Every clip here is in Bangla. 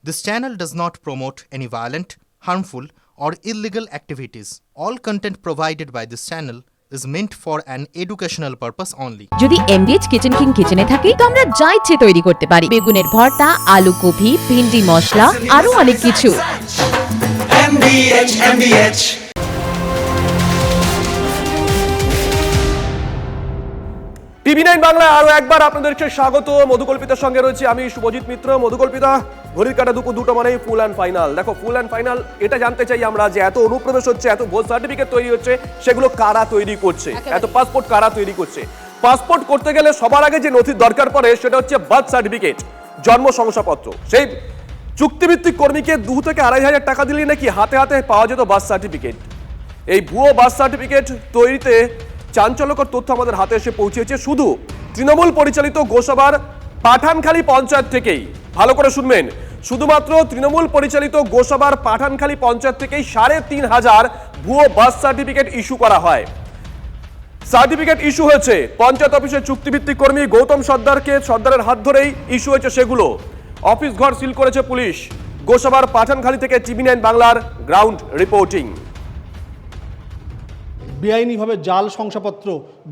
This channel does not promote any violent, harmful, or illegal activities. All content provided by this channel is meant for an educational purpose only. যদি এমবিএচ কিচেন কিং কিচেনে থাকি তো আমরা যা ইচ্ছে তৈরি করতে পারি। বেগুনের ভর্তা, আলু কফি, ভিন্ডি মশলা, আরো অনেক কিছু। MBH টিভি9 বাংলায় আরো একবার আপনাদেরকে স্বাগত। মধুকল্পিতার সঙ্গে রয়েছে আমি শুভজিৎ মিত্র। মধুকল্পিতা, ঘড়ির কাঁটা দুপুর 2টা মানেই ফুল অ্যান্ড ফাইনাল। দেখো, ফুল অ্যান্ড ফাইনাল এটা জানতে চাই আমরা যে এত অনুপ্রবেশ হচ্ছে, এত ভোট সার্টিফিকেট তৈরি হচ্ছে, সেগুলো কারা তৈরি করছে, এত পাসপোর্ট কারা তৈরি করছে। পাসপোর্ট করতে গেলে সবার আগে যে নথির দরকার পড়ে সেটা হচ্ছে বার্থ সার্টিফিকেট, জন্ম শংসাপত্র। সেই চুক্তিভিত্তিক কর্মীকে 2 থেকে 2,500 টাকা দিলেই নাকি হাতে হাতে পাওয়া যেত বার্থ সার্টিফিকেট। এই ভুয়ো বার্থ সার্টিফিকেট তৈরিতে চাঞ্চল্যকর তথ্য আমাদের হাতে এসে পৌঁছেছে শুধু তৃণমূল পরিচালিত গোসাবার পাঠানখালী পঞ্চায়েত থেকেই। ভালো করে শুনবেন, শুধুমাত্র তৃণমূল পরিচালিত গোসাবার পাঠানখালী পঞ্চায়েত থেকেই 3,500 ভুয়ো বার্থ সার্টিফিকেট ইস্যু করা হয়। সার্টিফিকেট ইস্যু হয়েছে পঞ্চায়েত অফিসের চুক্তিভিত্তিক কর্মী গৌতম সর্দারের হাত ধরেই ইস্যু হয়েছে সেগুলো। অফিস ঘর সিল করেছে পুলিশ। গোসাবার পাঠানখালী থেকে টিভি9 বাংলার গ্রাউন্ড রিপোর্টিং। বেআইনিভাবে জাল শংসাপত্র,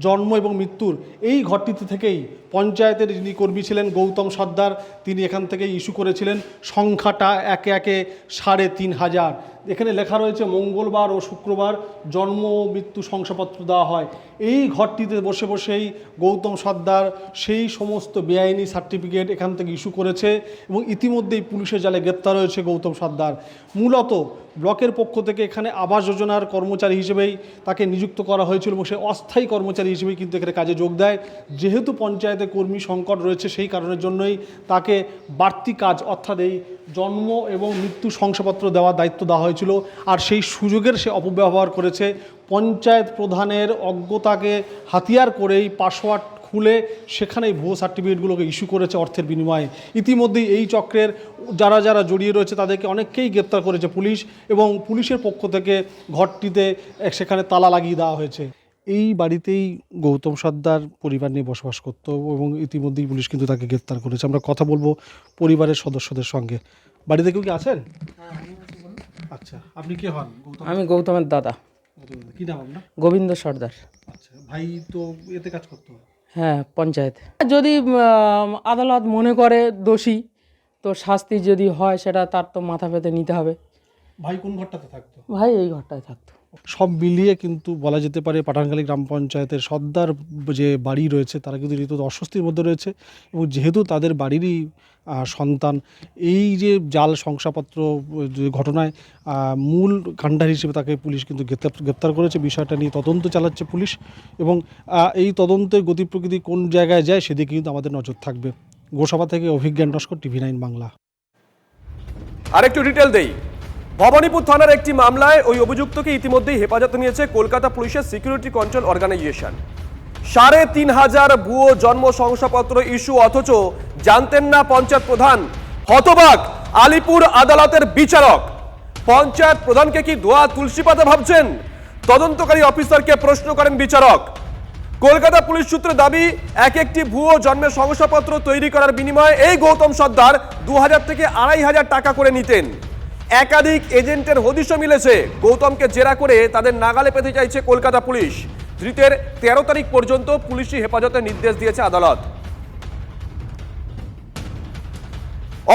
জন্ম এবং মৃত্যুর এই ঘরটিতে থেকেই পঞ্চায়েতের যিনি কর্মী ছিলেন গৌতম সর্দার, তিনি এখান থেকেই ইস্যু করেছিলেন। সংখ্যাটা একে একে 3,500। এখানে লেখা রয়েছে মঙ্গলবার ও শুক্রবার জন্ম ও মৃত্যু শংসাপত্র দেওয়া হয়। এই ঘরটিতে বসে বসেই গৌতম সর্দার সেই সমস্ত বেআইনি সার্টিফিকেট এখান থেকে ইস্যু করেছে এবং ইতিমধ্যেই পুলিশের জালে গ্রেপ্তার হয়েছে গৌতম সর্দার। মূলত ব্লকের পক্ষ থেকে এখানে আবাস যোজনার কর্মচারী হিসেবেই তাকে নিযুক্ত করা হয়েছিল এবং সে অস্থায়ী কর্মচারী হিসেবেই কিন্তু এখানে কাজে যোগ দেয়। যেহেতু পঞ্চায়েতে কর্মী সংকট রয়েছে সেই কারণের জন্যই তাকে বাড়তি কাজ অর্থাৎ এই জন্ম এবং মৃত্যু শংসাপত্র দেওয়ার দায়িত্ব দেওয়া হয়েছিল। আর সেই সুযোগের সে অপব্যবহার করেছে। পঞ্চায়েত প্রধানের অজ্ঞতাকে হাতিয়ার করেই পাসওয়ার্ড খুলে সেখানেই ভুয়ো সার্টিফিকেটগুলোকে ইস্যু করেছে অর্থের বিনিময়ে। ইতিমধ্যেই এই চক্রের যারা যারা জড়িয়ে রয়েছে তাদেরকে অনেককেই গ্রেপ্তার করেছে পুলিশ এবং পুলিশের পক্ষ থেকে ঘরটিতে সেখানে তালা লাগিয়ে দেওয়া হয়েছে। এই বাড়িতেই গৌতম সর্দার পরিবার নিয়ে বসবাস করত এবং ইতিমধ্যেই পুলিশ কিন্তু তাকে গ্রেপ্তার করেছে। আমরা কথা বলবো পরিবারের সদস্যদের সঙ্গে। বাড়িতে কেউ কি আছেন? আচ্ছা, আপনি কে হন? আমি গৌতমের দাদা। কি নাম আপনার? গোবিন্দ সর্দার। আচ্ছা, ভাই তো এতে কাজ করতো? হ্যাঁ, পঞ্চায়েত। যদি আদালত মনে করে দোষী, তো শাস্তি যদি হয় সেটা তার তো মাথা পেতে নিতে হবে। ভাই কোন ঘরটাতে থাকতো? ভাই এই ঘরটায় থাকতো। সব মিলিয়ে কিন্তু বলা যেতে পারে পাঠানখালী গ্রাম পঞ্চায়েতের সর্দার যে বাড়ি রয়েছে তারা কিন্তু রীতিমতো অস্বস্তির মধ্যে রয়েছে এবং যেহেতু তাদের বাড়িরই সন্তান, এই যে জাল শংসাপত্র ঘটনায় মূল কাণ্ডার হিসেবে তাকে পুলিশ কিন্তু গ্রেপ্তার করেছে। বিষয়টা নিয়ে তদন্ত চালাচ্ছে পুলিশ এবং এই তদন্তের গতি প্রকৃতি কোন জায়গায় যায় সেদিকে কিন্তু আমাদের নজর থাকবে। গোসাবা থেকে অভিজ্ঞান নস্কর, টিভি9 বাংলা। আরেকটু ডিটেল দেই। ভবানীপুর থানার একটি মামলায় ওই অভিযুক্তকে ইতিমধ্যেই হেফাজতে নিয়েছে কলকাতা পুলিশের সিকিউরিটি কন্ট্রোল অর্গানাইজেশন। 3,500 ভুয়ো জন্ম শংসাপত্র ইস্যু, অথচ জানতেন না পঞ্চায়েত প্রধান। হতবাক আলিপুর আদালতের বিচারক। পঞ্চায়েত প্রধানকে কি ধোয়া তুলসী পাতা ভাবছেন? তদন্তকারী অফিসারকে প্রশ্ন করেন বিচারক। কলকাতা পুলিশ সূত্রে দাবি, একটি ভুয়ো জন্মের শংসাপত্র তৈরি করার বিনিময়ে এই গৌতম সর্দার 2,000 থেকে 2,500 টাকা করে নিতেন। একাধিক এজেন্টের হদিশও মিলেছে। গৌতমকে জেরা করে তাদের নাগালে পেতে চাইছে কলকাতা পুলিশ। ধৃতের 13 তারিখ পর্যন্ত পুলিশি হেফাজতের নির্দেশ দিয়েছে আদালত।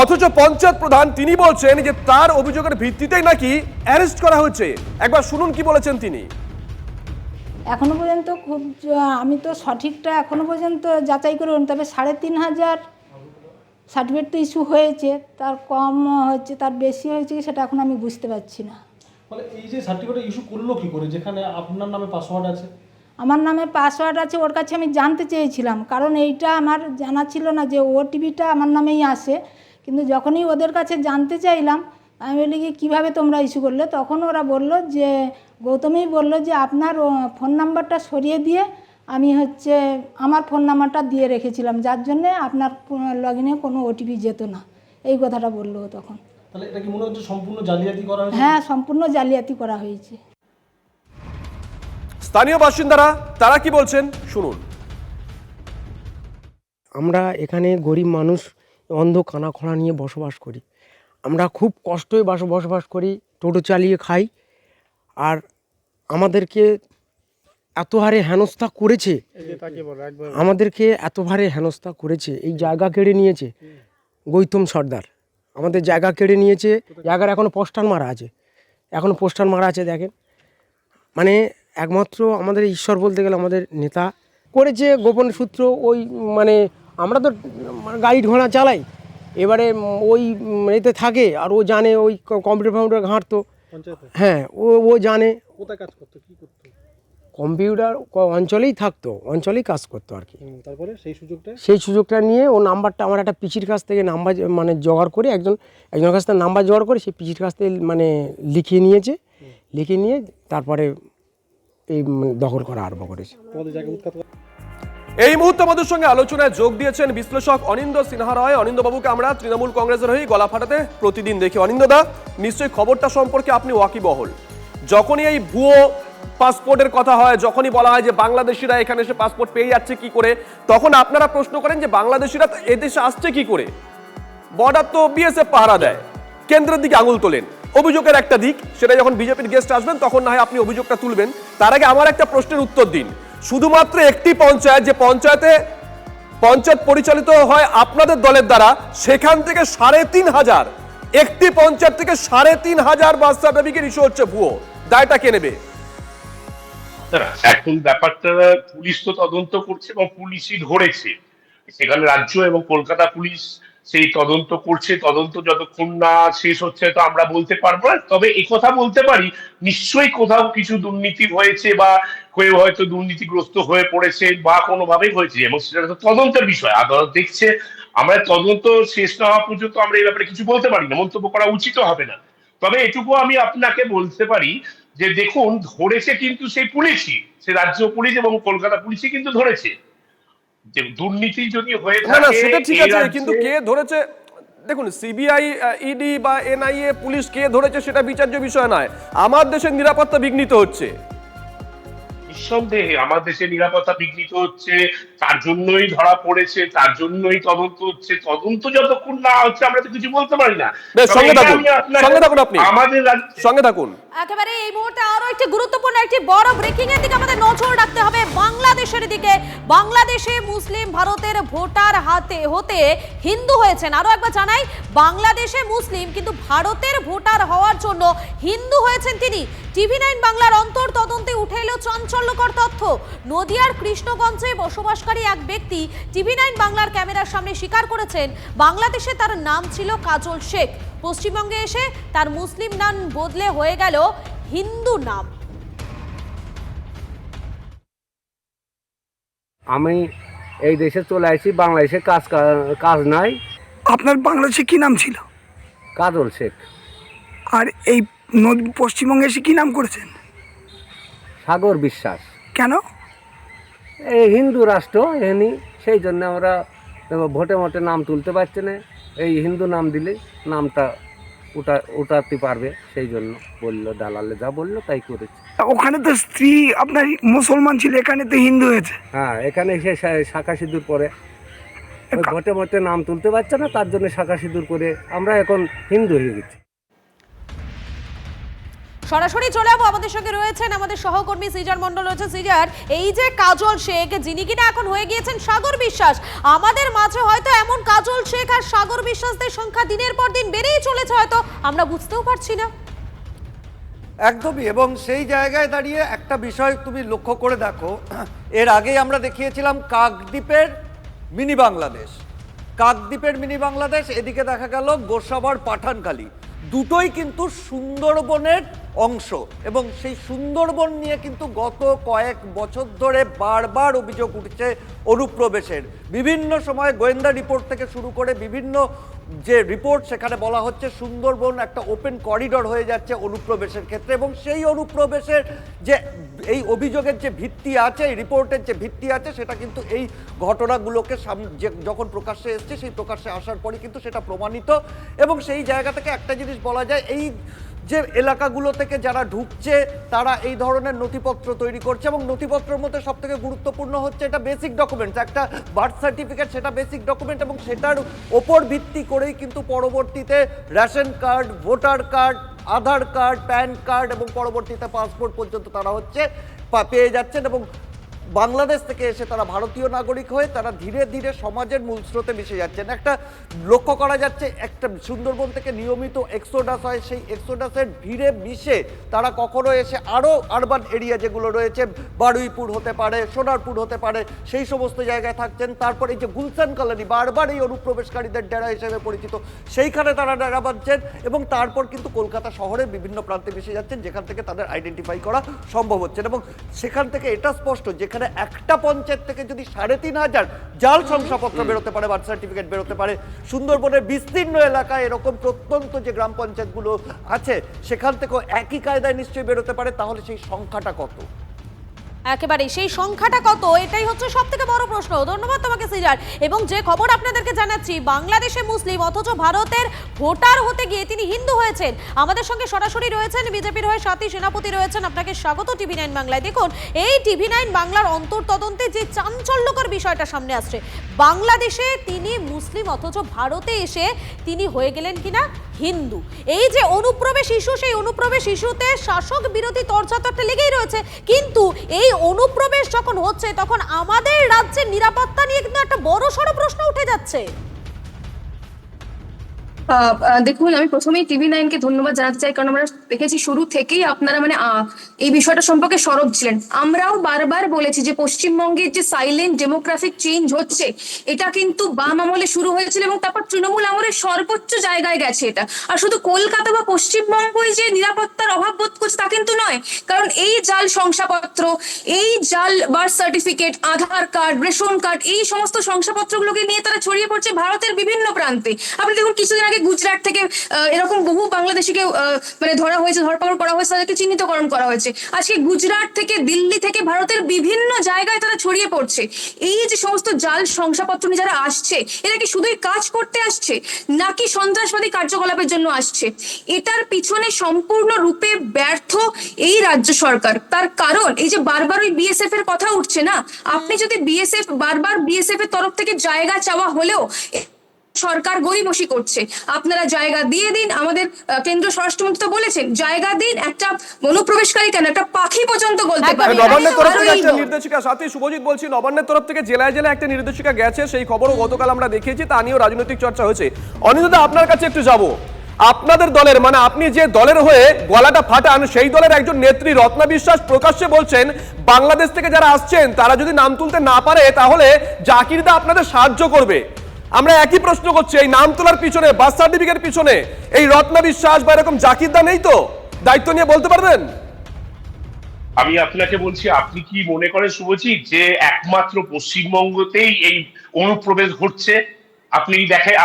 অথচ পঞ্চায়েত প্রধান তিনি বলছেন যে তার অভিযোগের ভিত্তিতেই নাকি অ্যারেস্ট করা হয়েছে। একবার শুনুন কি বলেছেন তিনি। এখনো পর্যন্ত আমি তো সঠিকটা এখনো পর্যন্ত যাচাই করে, তবে 3,500 সার্টিফিকেট তো ইস্যু হয়েছে, তার কম হচ্ছে তার বেশি হয়েছে সেটা এখন আমি বুঝতে পারছি না। মানে এই যে সার্টিফিকেট ইস্যু করলো কি করে, যেখানে আপনার নামে পাসওয়ার্ড আছে? আমার নামে পাসওয়ার্ড আছে, ওর কাছে আমি জানতে চেয়েছিলাম, কারণ এইটা আমার জানা ছিল না যে ওটিপিটা আমার নামেই আসে। কিন্তু যখনই ওদের কাছে জানতে চাইলাম, আমি বলি কি কীভাবে তোমরা ইস্যু করলে, তখন ওরা বলল যে গৌতমই বলল যে আপনার ফোন নাম্বারটা সরিয়ে দিয়ে আমি আমার ফোন নাম্বারটা দিয়ে রেখেছিলাম, যার জন্যে আপনার লগ ইনে কোনো ওটিপি যেত না, এই কথাটা বললো তখন। তাহলে এটা কি মনে হচ্ছে সম্পূর্ণ জালিয়াতি করা হয়েছে? হ্যাঁ, সম্পূর্ণ জালিয়াতি করা হয়েছে। স্থানীয় বাসিন্দারা তারা কি বলছেন শুনুন। আমরা এখানে গরিব মানুষ অন্ধ কানা খোড়া নিয়ে বসবাস করি। আমরা খুব কষ্টই বসবাস করি, টোটো চালিয়ে খাই। আর আমাদেরকে এত হারে হেনস্থা করেছে, আমাদেরকে এত হারে হেনস্থা করেছে, এই জায়গা কেড়ে নিয়েছে গৌতম সর্দার, আমাদের জায়গা কেড়ে নিয়েছে। জায়গার এখনও পোস্টার মারা আছে, এখনও পোস্টার মারা আছে দেখেন। মানে একমাত্র আমাদের ঈশ্বর বলতে গেলে আমাদের নেতা করেছে গোপন সূত্র। ওই মানে আমরা তো গাড়ি ঘোড়া চালাই, এবারে ওই এতে থাকে আর ও জানে, ওই কম্পিউটার ঘাঁটতো। হ্যাঁ, ও জানে কোথায় কাজ করতো, কি করতো? কম্পিউটার অঞ্চলেই থাকতো, অঞ্চলেই কাজ করতো আর কি। তারপরে সেই সুযোগটা নিয়ে ও নাম্বারটা আমার একটা পিসির কাছ থেকে নাম্বার মানে জোগাড় করে, একজনের কাছ থেকে নাম্বার জোগাড় করে সেই পিসির কাছ থেকে মানে লিখিয়ে নিয়েছে। লিখিয়ে নিয়ে তারপরে এই দখল করা আরম্ভ করেছে। এই মুহূর্তে আমাদের সঙ্গে আলোচনায় যোগ দিয়েছেন বিশ্লেষক অনিন্দ সিনহা রায়। অনিন্দবাবুকে আমরা তৃণমূল কংগ্রেসের হয়ে গলা ফাটাতে প্রতিদিন দেখি। অনিন্দদা, নিশ্চয়ই খবরটা সম্পর্কে আপনি ওয়াকিবহল। যখনই এই ভুয়ো পাসপোর্টের কথা হয়, যখনই বলা হয় যে বাংলাদেশিরা এখানে এসে পাসপোর্ট পেয়ে যাচ্ছে কি করে, তখন আপনারা প্রশ্ন করেন যে বাংলাদেশিরা এদেশে আসছে কি করে? বর্ডার তো বিএসএফ পাহারা দেয়, কেন্দ্রের দিকে আঙুল তোলেন। অভিযোগের একটা দিক, সেটা যখন বিজেপির গেস্ট আসবেন তখন না হয় আপনি অভিযোগটা তুলবেন। তার আগে আমার একটা প্রশ্নের উত্তর দিন। শুধুমাত্র একটি পঞ্চায়েত, যে পঞ্চায়েত পরিচালিত হয় আপনাদের দলের দ্বারা, সেখান থেকে ৩৫০০, একটি পঞ্চায়েত থেকে ৩৫০০ বার্থ সার্টিফিকেট ইস্যু হচ্ছে ভুয়ো। দায়টা কে নেবে? এখন ব্যাপারটা পুলিশ তো তদন্ত করছে এবং পুলিশই ধরেছে। সেখানে রাজ্য এবং কলকাতা পুলিশ সেই তদন্ত করছে। তদন্ত যতক্ষণ না শেষ হচ্ছে তো আমরা বলতে পারবো না। তবে একথা বলতে পারি, নিশ্চয়ই কোথাও কিছু দুর্নীতি হয়েছে বা কেউ হয়তো দুর্নীতিগ্রস্ত হয়ে পড়েছে বা কোনোভাবেই হয়েছে, এবং সেটা তো তদন্তের বিষয়, আদালত দেখছে। আমরা তদন্ত শেষ না হওয়া পর্যন্ত আমরা এই ব্যাপারে কিছু বলতে পারি না, মন্তব্য করা উচিত হবে না। তবে এটুকু আমি আপনাকে বলতে পারি যে দেখুন, ধরেছে কিন্তু সেই পুলিশই, সে রাজ্য পুলিশ এবং কলকাতা পুলিশই কিন্তু ধরেছে। যে দুর্নীতি যদি হয়ে থাকে, না সেটা ঠিক আছে, কিন্তু কে ধরেছে? দেখুন, সিবিআই, ইডি বা এনআইএ, পুলিশ কে ধরেছে সেটা বিচার্য বিষয় নয়। আমার দেশের নিরাপত্তা বিঘ্নিত হচ্ছে, নিঃসন্দেহে আমার দেশের নিরাপত্তা বিঘ্নিত হচ্ছে, তার জন্যই ধরা পড়েছে, তার জন্যই তদন্ত হচ্ছে। তদন্ত যতক্ষণ না হচ্ছে আমরা তো কিছু বলতে পারি না। সঙ্গে থাকুন আপনি, আমাদের সঙ্গে থাকুন। একেবারে এই মুহূর্তে আরো একটি গুরুত্বপূর্ণ একটি বড় ব্রেকিং এর দিকে আমাদের নজর রাখতে হবে, বাংলাদেশের দিকে। বাংলাদেশে মুসলিম ভারতের ভোটার হতে হিন্দু হয়েছেন। আরো একবার জানাই, বাংলাদেশে মুসলিম কিন্তু ভারতের ভোটার হওয়ার জন্য হিন্দু হয়েছেন তিনি। টিভি9 বাংলার অন্তর তদন্তে উঠে এলো চাঞ্চল্যকর তথ্য। নদিয়ার কৃষ্ণগঞ্জে বসবাসকারী এক ব্যক্তি টিভি9 বাংলার ক্যামেরার সামনে স্বীকার করেছেন বাংলাদেশে তার নাম ছিল কাজল শেখ। পশ্চিমবঙ্গে এসে তার মুসলিম নাম বদলে হয়ে গেল হিন্দু নাম। আমি এই দেশে চলে আসি, বাংলাদেশে কাজ নাই। আপনার বাংলাদেশে কি নাম ছিল? কাজল শেখ। আর এই পশ্চিমবঙ্গে এসে কি নাম করেছেন? সাগর বিশ্বাস। কেন? এই হিন্দু রাষ্ট্র এখানে, সেই জন্য আমরা ভোটে মোটে নাম তুলতে পারছি না। এই হিন্দু নাম দিলে নামটা উঠাতে পারবে, সেই জন্য বললো, দালালে যা বললো তাই করেছে। ওখানে তো স্ত্রী আপনার মুসলমান ছিল, এখানে তো হিন্দু হয়েছে। হ্যাঁ, এখানে এসে শাঁখা সিঁদুর পরে ভোটে মোটে নাম তুলতে পারছে না, তার জন্য শাঁখা সিঁদুর করে আমরা এখন হিন্দু হয়ে গেছি। সরাসরি চলে যাবো, আমাদের সঙ্গে রয়েছেন আমাদের সহকর্মী সিজার মন্ডল রয়েছে। সিজার, এই যে কাজল শেখ, যিনি কিনা এখন হয়ে গিয়েছেন সাগর বিশ্বাস, আমাদের মাঝে হয়তো এমন কাজল শেখ আর সাগর বিশ্বাসদের সংখ্যা দিনের পর দিন বেড়েই চলেছে, হয়তো আমরা বুঝতেও পারছি না। একদমই। এবং সেই জায়গায় দাঁড়িয়ে একটা বিষয় তুমি লক্ষ্য করে দেখো, এর আগেই আমরা দেখিয়েছিলাম কাকদ্বীপের মিনি বাংলাদেশ, এদিকে দেখা গেল গোসাবার পাঠানখালী, দুটোই কিন্তু সুন্দরবনের অংশ। এবং সেই সুন্দরবন নিয়ে কিন্তু গত কয়েক বছর ধরে বারবার অভিযোগ উঠছে অনুপ্রবেশের। বিভিন্ন সময় গোয়েন্দা রিপোর্ট থেকে শুরু করে বিভিন্ন যে রিপোর্ট, সেখানে বলা হচ্ছে সুন্দরবন একটা ওপেন করিডর হয়ে যাচ্ছে অনুপ্রবেশের ক্ষেত্রে। এবং সেই অনুপ্রবেশের যে এই অভিযোগের যে ভিত্তি আছে, এই রিপোর্টের যে ভিত্তি আছে, সেটা কিন্তু এই ঘটনাগুলোকে যখন প্রকাশ্যে এসছে, সেই প্রকাশ্যে আসার পরে কিন্তু সেটা প্রমাণিত। এবং সেই জায়গা থেকে একটা জিনিস বলা যায়, এই যে এলাকাগুলো থেকে যারা ঢুকছে তারা এই ধরনের নথিপত্র তৈরি করছে, এবং নথিপত্রের মধ্যে সব থেকে গুরুত্বপূর্ণ হচ্ছে এটা বেসিক ডকুমেন্টস, একটা বার্থ সার্টিফিকেট, সেটা বেসিক ডকুমেন্ট, এবং সেটার ওপর ভিত্তি করেই কিন্তু পরবর্তীতে রেশন কার্ড, ভোটার কার্ড, আধার কার্ড, প্যান কার্ড এবং পরবর্তীতে পাসপোর্ট পর্যন্ত তারা পেয়ে যাচ্ছেন। এবং বাংলাদেশ থেকে এসে তারা ভারতীয় নাগরিক হয়ে তারা ধীরে ধীরে সমাজের মূল স্রোতে মিশে যাচ্ছেন। একটা লক্ষ্য করা যাচ্ছে, একটা সুন্দরবন থেকে নিয়মিত এক্সোডাস হয়, সেই এক্সোডাসের ভিড়ে মিশে তারা কখনো এসে আরও আরবান এরিয়া যেগুলো রয়েছে, বারুইপুর হতে পারে, সোনারপুর হতে পারে, সেই সমস্ত জায়গায় থাকছেন। তারপর এই যে গুলশান কলোনি, বারবার এই অনুপ্রবেশকারীদের ডেরা হিসেবে পরিচিত, সেইখানে তারা ডেরা বাঁধছেন, এবং তারপর কিন্তু কলকাতা শহরের বিভিন্ন প্রান্তে মিশে যাচ্ছেন, যেখান থেকে তাদের আইডেন্টিফাই করা সম্ভব হচ্ছে। এবং সেখান থেকে এটা স্পষ্ট, যেখানে একটা পঞ্চায়েত থেকে যদি 3,500 জাল শংসাপত্র বেরোতে পারে, বার্থ সার্টিফিকেট বেরোতে পারে, সুন্দরবনের বিস্তীর্ণ এলাকায় এরকম প্রত্যন্ত যে গ্রাম পঞ্চায়েতগুলো আছে সেখান থেকেও একই কায়দায় নিশ্চয়ই বেরোতে পারে, তাহলে সেই সংখ্যাটা কত? একেবারে সেই সংখ্যাটা কত, এটাই হচ্ছে সব থেকে বড় প্রশ্ন। ধন্যবাদ তোমাকে সিজার। এবং যে খবর আপনাদেরকে জানাচ্ছি, বাংলাদেশে মুসলিম অথচ ভারতের ভোটার হতে গিয়ে তিনি হিন্দু হয়েছেন। আমাদের সঙ্গে সরাসরি রয়েছেন বিজেপির হয়ে সাথী সেনাপতি রয়েছেন। আপনাকে স্বাগত TV9 বাংলায়। দেখুন, এই TV9 বাংলার অন্তর্তদন্তে যে চাঞ্চল্যকর বিষয়টা সামনে আসছে, বাংলাদেশে তিনি মুসলিম অথচ ভারতে এসে তিনি হয়ে গেলেন কিনা হিন্দু। এই যে অনুপ্রবেশ ইস্যু, সেই অনুপ্রবেশ ইস্যুতে শাসক বিরোধী তর্জাতরটা লেগেই রয়েছে, কিন্তু এই অনুপ্রবেশ যখন হচ্ছে তখন আমাদের রাজ্যের নিরাপত্তা নিয়ে কিন্তু একটা বড়সড় প্রশ্ন উঠে যাচ্ছে। দেখুন, আমি প্রথমেই TV9-কে ধন্যবাদ জানাতে চাই, কারণ আমরা দেখেছি শুরু থেকেই আপনারা এই বিষয়টা সম্পর্কে সরব ছিলেন। আমরাও বারবার বলেছি যে পশ্চিমবঙ্গের যে সাইলেন্ট ডেমোগ্রাফিক চেঞ্জ হচ্ছে, এটা কিন্তু বাম আমলে শুরু হয়েছিল এবং তারপর তৃণমূল আমলের সর্বোচ্চ জায়গায় গেছে এটা। আর শুধু কলকাতা বা পশ্চিমবঙ্গই যে নিরাপত্তার অভাব বোধ করছে তা কিন্তু নয়, কারণ এই জাল শংসাপত্র, এই জাল বার্থ সার্টিফিকেট, আধার কার্ড, রেশন কার্ড, এই সমস্ত শংসাপত্রগুলোকে নিয়ে তারা ছড়িয়ে পড়ছে ভারতের বিভিন্ন প্রান্তে। আপনি দেখুন, কিছুদিন আগে গুজরাট থেকে এরকম বহু বাংলাদেশিকে ধরা হয়েছে, ধরপাকড় করা হয়েছে, তাদেরকে চিহ্নিতকরণ করা হয়েছে। আজকে গুজরাট থেকে, দিল্লি থেকে, ভারতের বিভিন্ন জায়গায় তারা ছড়িয়ে পড়ছে। এই যে সমস্ত জাল শংসাপত্র নিয়ে যারা আসছে, এরা কি শুধুই কাজ করতে আসছে নাকি সন্ত্রাসবাদী কার্যকলাপের জন্য আসছে? এটার পিছনে সম্পূর্ণ রূপে ব্যর্থ এই রাজ্য সরকার। তার কারণ এই যে বারবার ওই BSF এর কথা উঠছে না, আপনি যদি বারবার BSF এর তরফ থেকে জায়গা চাওয়া হলেও সরকার গরিবসি করছে। আপনারা জায়গা দিয়ে দিন, আমাদের কেন্দ্রীয় স্বরাষ্ট্রমন্ত্রী তো বলেছেন জায়গা দিন, একটা অনুপ্রবেশকারী কেন, একটা পাখি পর্যন্ত বলতে পারে। নবান্নের তরফ থেকে একটা নির্দেশিকা, সাথী শুভজিৎ বলছি, নবান্নের তরফ থেকে জেলায় জেলায় একটা নির্দেশিকা গেছে, সেই খবরও গতকাল আমরা দেখিয়েছি, তা নিয়েও রাজনৈতিক চর্চা হয়েছে। অনিন্দ্যদা, আপনার কাছে একটু যাব, আপনাদের দলের আপনি যে দলের হয়ে গলাটা ফাটান, সেই দলের একজন নেত্রী রত্না বিশ্বাস প্রকাশ্যে বলছেন বাংলাদেশ থেকে যারা আসছেন তারা যদি নাম তুলতে না পারে তাহলে জাকিরদা আপনাদের সাহায্য করবে। আমরা একই প্রশ্ন করছি, এই নাম তোলার পিছনে, বার্থ সার্টিফিকেট পিছনে এই রত্না বিশ্বাস বা এরকম জাকিরদা নেই তো? দায়িত্ব নিয়ে বলতে পারবেন? আমি আপনাকে বলছি, আপনি কি মনে করেন শুভজিৎ যে একমাত্র পশ্চিমবঙ্গতেই এই অনুপ্রবেশ ঘটছে?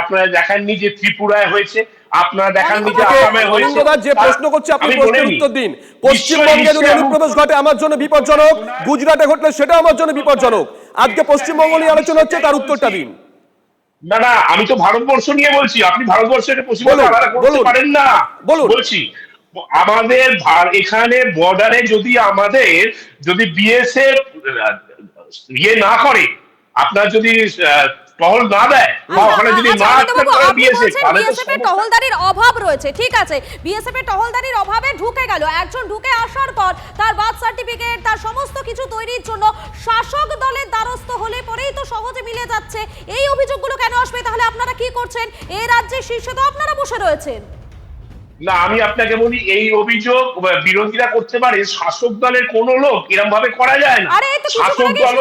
আপনারা দেখাননি যে ত্রিপুরায় হয়েছে, আপনারা দেখাননি যে আসামে হয়েছে? যে প্রশ্ন করছে আপনি প্রশ্নের উত্তর দিন। পশ্চিমবঙ্গে যদি অনুপ্রবেশ ঘটে আমার জন্য বিপজ্জনক, গুজরাটে ঘটলে সেটা আমার জন্য বিপজ্জনক। আজকে পশ্চিমবঙ্গ নিয়ে আলোচনা হচ্ছে, তার উত্তরটা দিন। না না, আমি তো ভারতবর্ষ নিয়ে বলছি, আপনি ভারতবর্ষের পশ্চিমবঙ্গ আলাদা করতে পারেন না। বলছি আমাদের এখানে বর্ডারে যদি BSF না করে, আপনার যদি টহল না দেয়, ওখানে যদি না BSF এর টহলদারির অভাব রয়েছে, ঠিক আছে, BSF এর টহলদারির অভাবে ঢুকে গেল একজন, ঢুকে আসার পর তার বার্থ সার্টিফিকেট, তার সমস্ত কিছু তৈরির জন্য শাসক দলের দ্বারস্থ হলে পরেই তো সহজে মিলে যাচ্ছে। এই অভিযোগগুলো কেন আসবে? তাহলে আপনারা কি করছেন? এই রাজ্যের শীর্ষে তো আপনারা বসে রয়েছেন। না, আমি আপনাকে বলি, এই অভিযোগ বিরোধীরা করতে পারে, শাসক দলের কোন লোক এরকম ভাবে করা যায় না। আরে এই তো শাসক দল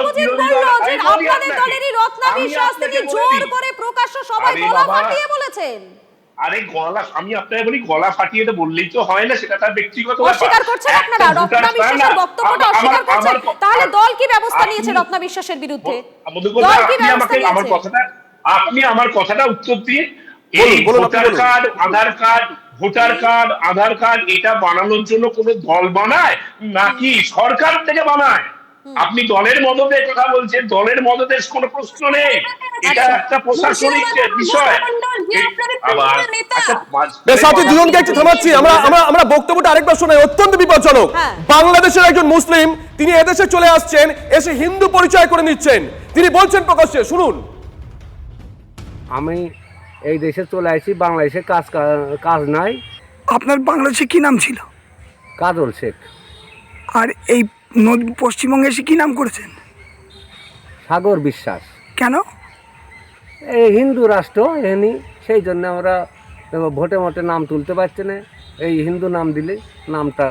আপনাদের দলেরই রত্না বিশ্বাস তিনি জোর করে প্রকাশ্য সবাই গলা ফাটিয়ে বলেছেন। আরে আমি আপনাকে বলি, গলা ফাটিয়ে তো বললেই তো হয় না, সেটা তার ব্যক্তিগত ব্যাপার। অস্বীকার করছেন আপনারা রত্না বিশ্বাসের বক্তব্যটা অস্বীকার করছেন? তাহলে দল কি ব্যবস্থা নিয়েছে রত্না বিশ্বাসের বিরুদ্ধে? আপনি আমার কথাটা উত্তর দিয়ে, এই ভোটার কার্ড, আধার কার্ড এটা বানানোর জন্য কোন দল বানায় নাকি সরকার থেকে বানায়? আপনি দলের মদতের কথা বলছেন, দলের মদতের কোনো প্রশ্ন নেই, এটা একটা প্রশাসনিক বিষয়। সাথী দুজনকে একটু থামাচ্ছি, আমরা বক্তব্যটা আরেকবার শোনাই, অত্যন্ত বিপজ্জনক। বাংলাদেশের একজন মুসলিম তিনি এদেশে চলে আসছেন, এসে হিন্দু পরিচয় করে নিচ্ছেন, তিনি বলছেন প্রকাশ্যে, শুনুন। আমি এই দেশে চলে আসছি, বাংলাদেশে কাজ নাই। আপনার বাংলাদেশে কি নাম ছিল? কাজল শেখ। আর এই পশ্চিমবঙ্গে এসে কি নাম করেছেন? সাগর বিশ্বাস। কেন? এই হিন্দু রাষ্ট্র এখানে, সেই জন্য আমরা ভোটে মোটে নাম তুলতে পারছি না। এই হিন্দু নাম দিলে নামটা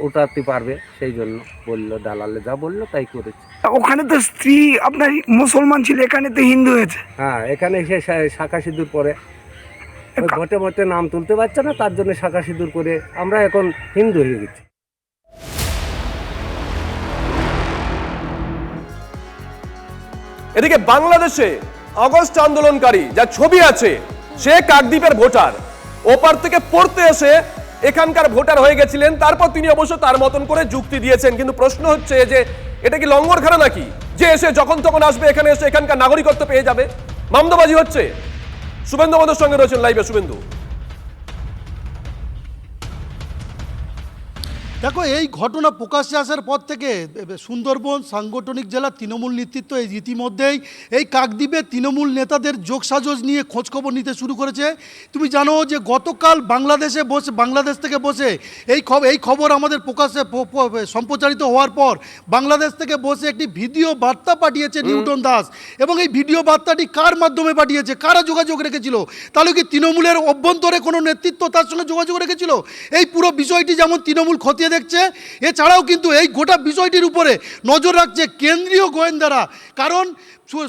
উঠাতে পারবে, সেই জন্য বললো, দালালে যা বললো তাই করেছে। ওখানে তো স্ত্রী আপনার মুসলমান ছিল, এখানে তো হিন্দু হয়েছে। হ্যাঁ, এখানে এসে শাখা সিঁদুর পরে ভোটে মোটে নাম তুলতে পারছে না, তার জন্য শাখা সিঁদুর করে আমরা এখন হিন্দু হয়ে গেছি। এদিকে বাংলাদেশে আগস্ট আন্দোলনকারী যা ছবি আছে, সে কাকদ্বীপের ভোটার, ওপার থেকে পড়তে এসে এখানকার ভোটার হয়ে গেছিলেন। তারপর তিনি অবশ্য তার মতন করে যুক্তি দিয়েছেন, কিন্তু প্রশ্ন হচ্ছে যে এটা কি লঙ্গরখানা নাকি, যে এসে যখন তখন আসবে, এখানে এসে এখানকার নাগরিকত্ব পেয়ে যাবে? মামদাবাজি হচ্ছে। শুভেন্দু আমাদের সঙ্গে রয়েছেন লাইভে। শুভেন্দু, দেখো, এই ঘটনা প্রকাশ্যে আসার পর থেকে সুন্দরবন সাংগঠনিক জেলা তৃণমূল নেতৃত্ব ইতিমধ্যেই এই কাকদ্বীপে তৃণমূল নেতাদের যোগসাজশ নিয়ে খোঁজখবর নিতে শুরু করেছে। তুমি জানো যে গতকাল বাংলাদেশ থেকে বসে এই খবর আমাদের প্রকাশ্যে সম্প্রচারিত হওয়ার পর বাংলাদেশ থেকে বসে একটি ভিডিও বার্তা পাঠিয়েছে নিউটন দাস, এবং এই ভিডিও বার্তাটি কার মাধ্যমে পাঠিয়েছে, কারা যোগাযোগ রেখেছিল? তাহলে কি তৃণমূলের অভ্যন্তরে কোনো নেতৃত্ব তার সঙ্গে যোগাযোগ রেখেছিল? এই পুরো বিষয়টি যেমন তৃণমূল খতিয়ে দেখছে, এছাড়াও কিন্তু এই গোটা বিষয়টির উপরে নজর রাখছে কেন্দ্রীয় গোয়েন্দারা। কারণ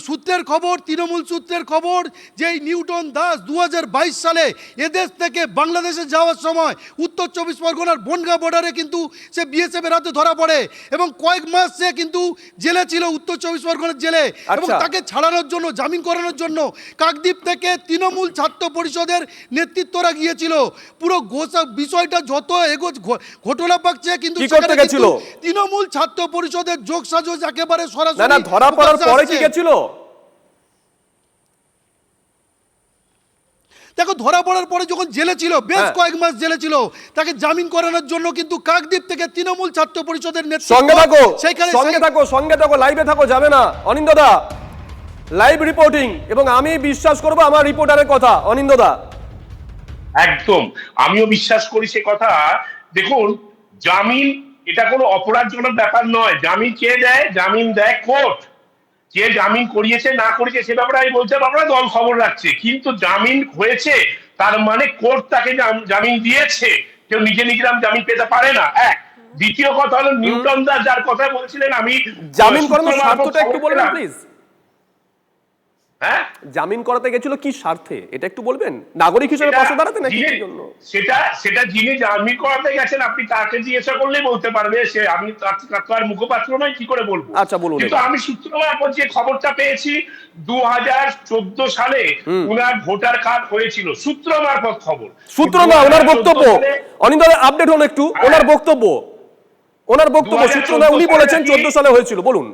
সূত্রের খবর, তৃণমূল সূত্রের খবর, যে এই নিউটন দাস 2022 সালে এদেশ থেকে বাংলাদেশে যাওয়ার সময় উত্তর 24 পরগনার বনগাঁ বর্ডারে কিন্তু সে বিএসএফের হাতে ধরা পড়ে, এবং কয়েক মাস সে কিন্তু জেলে ছিল, উত্তর 24 পরগনার জেলে। এবং তাকে ছাড়ানোর জন্য, জামিন করানোর জন্য কাকদ্বীপ থেকে তৃণমূল ছাত্র পরিষদের নেতৃত্বরা গিয়েছিল। পুরো বিষয়টা যত ঘটনা পাচ্ছে, কিন্তু তৃণমূল ছাত্র পরিষদের যোগসাজশ একেবারে সরাসরি ধরা পড়ার পরে কি গেছিল? দেখো, ধরা পড়ার পরে যখন জেলে ছিল, বেশ কয়েক মাস জেলে ছিল, তাকে জামিন করানোর জন্য কিন্তু কাকদ্বীপ থেকে তৃণমূল ছাত্র পরিষদের সঙ্গে থাকো, লাইভে থাকো, যাবে না। অনিন্দদা, লাইভ রিপোর্টিং, এবং আমি বিশ্বাস করবো আমার রিপোর্টারের কথা। অনিন্দদা, একদম আমিও বিশ্বাস করি সে কথা। দেখুন, জামিন এটা কোনো অপরাধজনক ব্যাপার নয়। জামিন কে দেয়? জামিন দেয় কোর্ট। যে জামিন করিয়েছে না করিয়েছে সে ব্যাপারে আমি বলতে পারবো না, দল খবর রাখছে। কিন্তু জামিন হয়েছে তার মানে কোর্ট তাকে জামিন দিয়েছে, কেউ নিজে জামিন পেতে পারে না। এক। দ্বিতীয় কথা হলো, নিউটন দাস যার কথা বলছিলেন, আমি জামিন করানোর স্বার্থটা একটু বলবেন প্লিজ। হ্যাঁ, জামিন করাতে গেছিল কি স্বার্থে, এটা একটু বলবেন? নাগরিক হিসেবে পাশে দাঁড়াতে নাকি কি জন্য? সেটা যিনি জামিন করাতে গেছেন আপনি তাকে জিজ্ঞাসা করলেই বলতে পারবে। সে আমি তার মুখপাত্র নয়, কি করে বলবো? আচ্ছা, বলুন। কিন্তু আমি সূত্র মারফত যে খবরটা পেয়েছি, 2014 সালে উনার ভোটার কার্ড হয়েছিল, সূত্র মারফত খবর। সূত্র না, ওনার বক্তব্য। অনিন্দ আপডেট হন একটু, ওনার বক্তব্য, সূত্র না, উনি বলেছেন 14 সালে হয়েছিল। বলুন।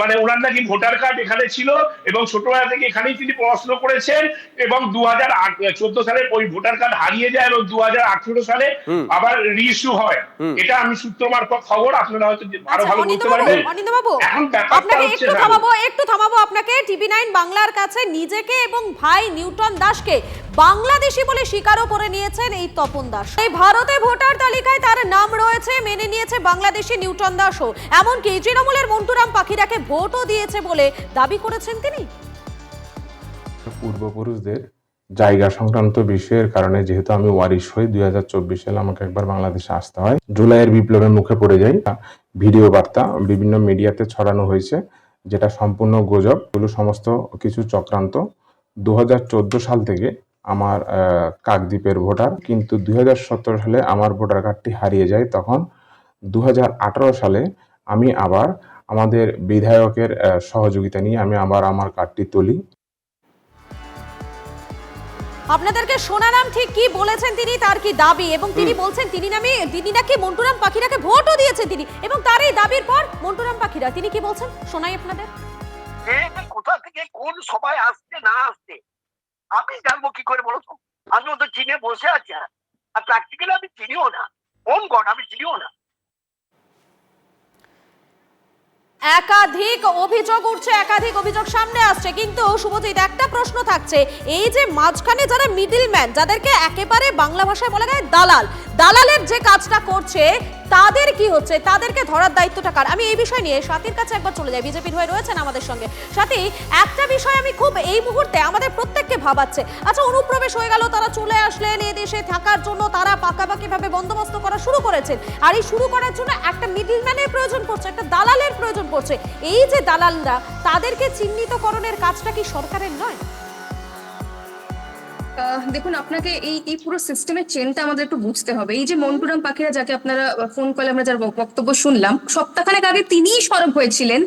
মানে ওনার নাকি ভোটার কার্ড এখানে ছিল, এবং ছোটবেলা থেকে এখানেই তিনি পড়াশোনা করেছেন, এবং 2014 সালে ওই ভোটার কার্ড হারিয়ে যায়, এবং 2018 সালে আবার রিইস্যু হয়। এটা আমি সূত্র মারফত খবর, আপনারা হয়তো আরো ভালো বলতে পারবেন। অনিন্দ্যবাবু, আপনাকে একটু থামাবো আপনাকে। টিভি9 বাংলার কাছে নিজেকে এবং ভাই নিউটন দাসকে বাংলাদেশি বলে স্বীকারও করে নিয়েছেন এই তপন দাস। এই ভারতে ভোটার তালিকায় তার নাম রয়েছে, মেনে নিয়েছে বাংলাদেশি নিউটন দাসও। এমনকি তৃণমূলের মন্টুরাম পাখিরাকে ভোটও দিয়েছে বলে দাবি করেছেন তিনি। পূর্বপুরুষদের জায়গা সংক্রান্ত বিষয়ের কারণে যেহেতু আমি ওয়ারিশ হই, 2024 সালে আমাকে একবার বাংলাদেশে আসতে হয়। জুলাইয়ের বিপ্লবের মুখে পড়ে যাই। ভিডিও বার্তা বিভিন্ন মিডিয়াতে ছড়ানো হয়েছে, যেটা সম্পূর্ণ গুজব, এগুলো সমস্ত কিছু চক্রান্ত। 2014 সাল থেকে আমার কাকদ্বীপের ভোটার, কিন্তু 2017 সালে আমার ভোটার কার্ডটি হারিয়ে যায়। তখন 2018 সালে আমি আবার আমাদের বিধায়কের সহযোগিতা নিয়ে আমি আবার আমার কার্ডটি তুলি। আপনাদেরকে শোনালাম ঠিক কি বলেছেন তিনি, তার কি দাবি, এবং তিনি বলছেন তিনি নাকি মন্টুরাম পাখিরাকে ভোটও দিয়েছেন তিনি, এবং তার এই দাবির পর মন্টুরাম পাখিরা তিনি কি বলছেন শোনাই আপনাদের। কোথা থেকে কোন সবাই আসছে না আসছে আমি জানবো কি করে বলো তো? আমি তো চিনে বসে আছি, আর প্র্যাকটিক্যালি আমি চিনিও না, কোন গড আমি চিনিও না। একাধিক অভিযোগ উঠছে, একাধিক অভিযোগ সামনে আসছে, কিন্তু শুভজিৎ একটা প্রশ্ন থাকছে, এই যে মাঝখানে যারা মিডলম্যান, যাদেরকে একেবারে বাংলা ভাষায় বলা যায় দালাল, দালালের যে কাজটা করছে তাদের কি হচ্ছে, তাদেরকে ধরার দায়িত্বটা কার? আমি এই বিষয় নিয়ে সাথীর কাছে একবার চলে যাই, বিজেপির হয়ে রয়েছেন আমাদের সঙ্গে। সাথী, একটা বিষয় আমি খুব এই মুহূর্তে আমাদের প্রত্যেককে ভাবাচ্ছে। আচ্ছা, অনুপ্রবেশ হয়ে গেল, তারা চলে আসলেন এ দেশে থাকার জন্য, তারা পাকাপাকি ভাবে বন্দোবস্ত করা শুরু করেছেন, আর এই শুরু করার জন্য একটা মিডলম্যানের প্রয়োজন পড়ছে, একটা দালালের প্রয়োজন পড়ছে। এই যে দালালরা, তাদেরকে চিহ্নিতকরণের কাজটা কি সরকারের নয়? দেখুন, আপনাকে এই পুরো সিস্টেমের চেনটা আমাদের একটু বুঝতে হবে। এই যে মন্টুরাম পাখিরা, যাকে আপনারা ফোন কলে আমরা যার বক্তব্য শুনলাম, সপ্তাহখানেক আগে তিনিই সরব হয়েছিলেন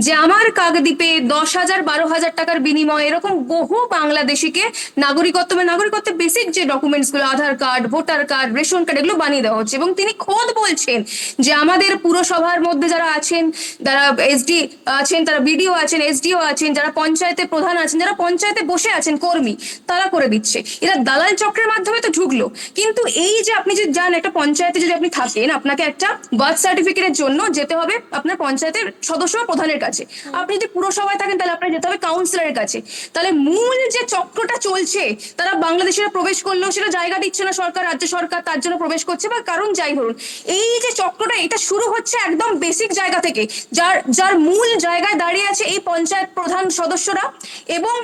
যে আমার কাকদ্বীপে 10,000 12,000 টাকার বিনিময়ে এরকম বহু বাংলাদেশিকে নাগরিকত্বের বেসিক যে ডকুমেন্টস গুলো, Aadhaar card, voter card, ration card, এগুলো বানিয়ে দেওয়া হচ্ছে। এবং তিনি খোদ বলছেন যে আমাদের পুরসভার মধ্যে যারা আছেন, যারা এসডি আছেন, তারা বিডিও আছেন, এসডিও আছেন, যারা পঞ্চায়েতের প্রধান আছেন, যারা পঞ্চায়েতে বসে আছেন কর্মী, তারা করে দিচ্ছে। এরা দালাল চক্রের মাধ্যমে তো ঢুকলো। কিন্তু এই যে আপনি যদি যান একটা পঞ্চায়েতে, যদি আপনি থাকেন, আপনাকে একটা বার্থ সার্টিফিকেটের জন্য যেতে হবে আপনার পঞ্চায়েতের সদস্য বা প্রধানের কাছে। আপনি যদি পুরসভায় থাকেন তাহলে আপনার যেতে হবে কাউন্সিলরের কাছে। তাহলে মূল যে চক্রটা চলছে, তারা বাংলাদেশিরা প্রবেশ করলেও সেটা জায়গা দিচ্ছে না সরকার, রাজ্য সরকার তার জন্য প্রবেশ করছে, বা কারণ যাই ধরুন, এই যে চক্রটা, এটা শুরু হচ্ছে একদম বেসিক জায়গা থেকে, যার মূল জায়গায় দাঁড়িয়ে আছে এই পঞ্চায়েত প্রধান সদস্যরা এবং